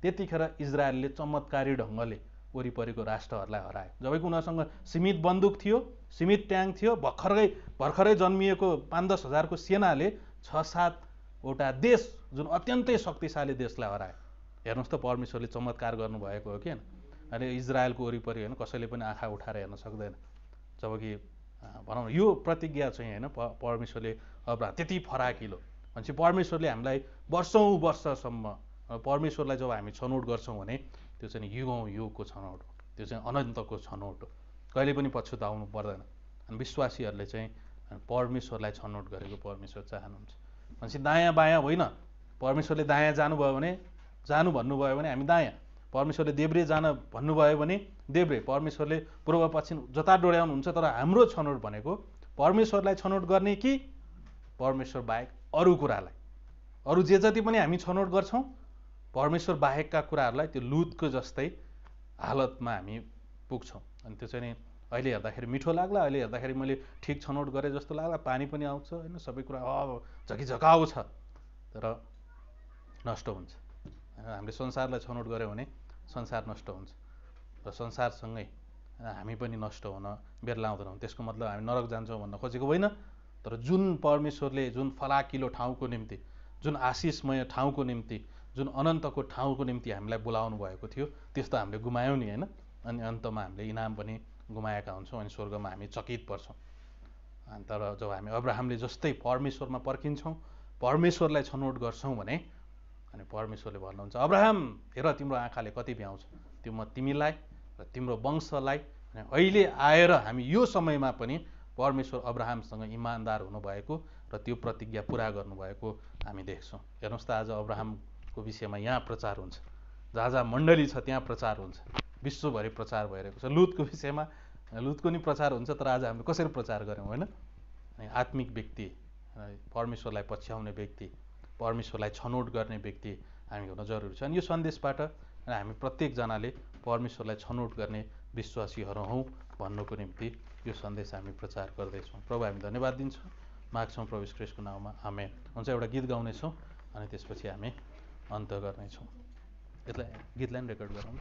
Speaker 3: त्यतिखेर इजरायलले चमत्कारी ढङ्गले वरिपरिको राष्ट्रहरूलाई हरायो। जबकि उनीहरूसँग सीमित बन्दुक थियो, सीमित ट्याङ्क थियो, भर्खरै जन्मिएको 5-10 हजारको सेनाले 6-7 वटा देश जुन अत्यन्तै शक्तिशाली देशलाई हरायो। हेर्नुहोस् त परमेश्वरले चमत्कार गर्नुभएको हो कि होइन। अनि इजरायलको वरिपरि होइन कसैले पनि आँखा उठाएर हेर्न सक्दैन, जबकि भनौँ न यो प्रतिज्ञा चाहिँ होइन परमेश्वरले अब्राहम त्यति फराकिलो भनेपछि परमेश्वरले हामीलाई वर्षौँ वर्षसम्म परमेश्वरलाई जब हामी छनौट गर्छौँ भने त्यो चाहिँ युगौँ युगको छनौट हो, त्यो चाहिँ अनन्तको छनौट हो, कहिले पनि पछुताउनु पर्दैन। अनि विश्वासीहरूले चाहिँ परमेश्वरलाई छनौट गरेको परमेश्वर चाहनुहुन्छ भनेपछि दायाँ बायाँ होइन। परमेश्वरले दायाँ जानुभयो भने जानु भन्नुभयो भने हामी दायाँ, परमेश्वरले देब्रे जान भन्नुभयो भने देब्रे, परमेश्वरले पूर्व पश्चिम जता डोर्याउनुहुन्छ। तर हाम्रो छनौट भनेको परमेश्वरलाई छनौट गर्ने कि परमेश्वर बाहेक अरू कुरालाई, अरू जे जति पनि हामी छनौट गर्छौँ परमेश्वर बाहेकका कुराहरूलाई त्यो लुतको जस्तै हालतमा हामी पुग्छौँ। अनि त्यो चाहिँ नि अहिले हेर्दाखेरि मिठो लाग्ला, अहिले हेर्दाखेरि मैले ठिक छनौट गरेँ जस्तो लाग्ला, पानी पनि आउँछ होइन, सबै कुरा झकिझकाउ छ, तर नष्ट हुन्छ। हामीले संसारलाई छनौट गऱ्यौँ भने संसार नष्ट हुन्छ र संसारसँगै हामी पनि नष्ट हुन बेर लाउँदैनौँ। त्यसको मतलब हामी नरक जान्छौँ भन्न खोजेको होइन, तर जुन परमेश्वरले जुन फलाकिलो ठाउँको निम्ति, जुन आशिषमय ठाउँको निम्ति, जुन अनन्तको ठाउँको निम्ति हामीलाई बोलाउनु भएको थियो त्यस्तो हामीले गुमायौँ नि होइन। अनि अन्तमा हामीले इनाम पनि गुमाएका हुन्छौँ अनि स्वर्गमा हामी चकित पर्छौँ। तर जब हामी अब्राहमले जस्तै परमेश्वरमा पर्खिन्छौँ, परमेश्वरलाई छनौट गर्छौँ भने अनि परमेश्वरले भन्नुहुन्छ अब्राहम हेर तिम्रो आँखाले कति भ्याउँछ, त्यो म तिमीलाई र तिम्रो वंशलाई। अहिले आएर हामी यो समयमा पनि परमेश्वर अब्राहमसँग इमान्दार हुनुभएको र त्यो प्रतिज्ञा पुरा गर्नुभएको हामी देख्छौँ। हेर्नुहोस् त आज अब्राहमको विषयमा यहाँ प्रचार हुन्छ, जहाँ जहाँ मण्डली छ त्यहाँ प्रचार हुन्छ, विश्वभरि प्रचार भइरहेको छ। लुतको विषयमा लुतको नि प्रचार हुन्छ, तर आज हामीले कसरी प्रचार गऱ्यौँ होइन। आत्मिक व्यक्ति, परमेश्वरलाई पछ्याउने व्यक्ति, परमेश्वरलाई छनौट गर्ने व्यक्ति हामी हुन जरुरी छ। अनि यो सन्देशबाट हामी प्रत्येकजनाले परमेश्वरलाई छनौट गर्ने विश्वासीहरू हौँ भन्नुको निम्ति यो सन्देश हामी प्रचार गर्दैछौँ। प्रभु हामी धन्यवाद दिन्छौँ, माग्छौँ प्रभु यीशु ख्रीष्टको नाममा, आमेन। हुन्छ, एउटा गीत गाउनेछौँ अनि त्यसपछि हामी अन्त गर्नेछौँ। यसलाई गीतलाई पनि रेकर्ड गरौँ।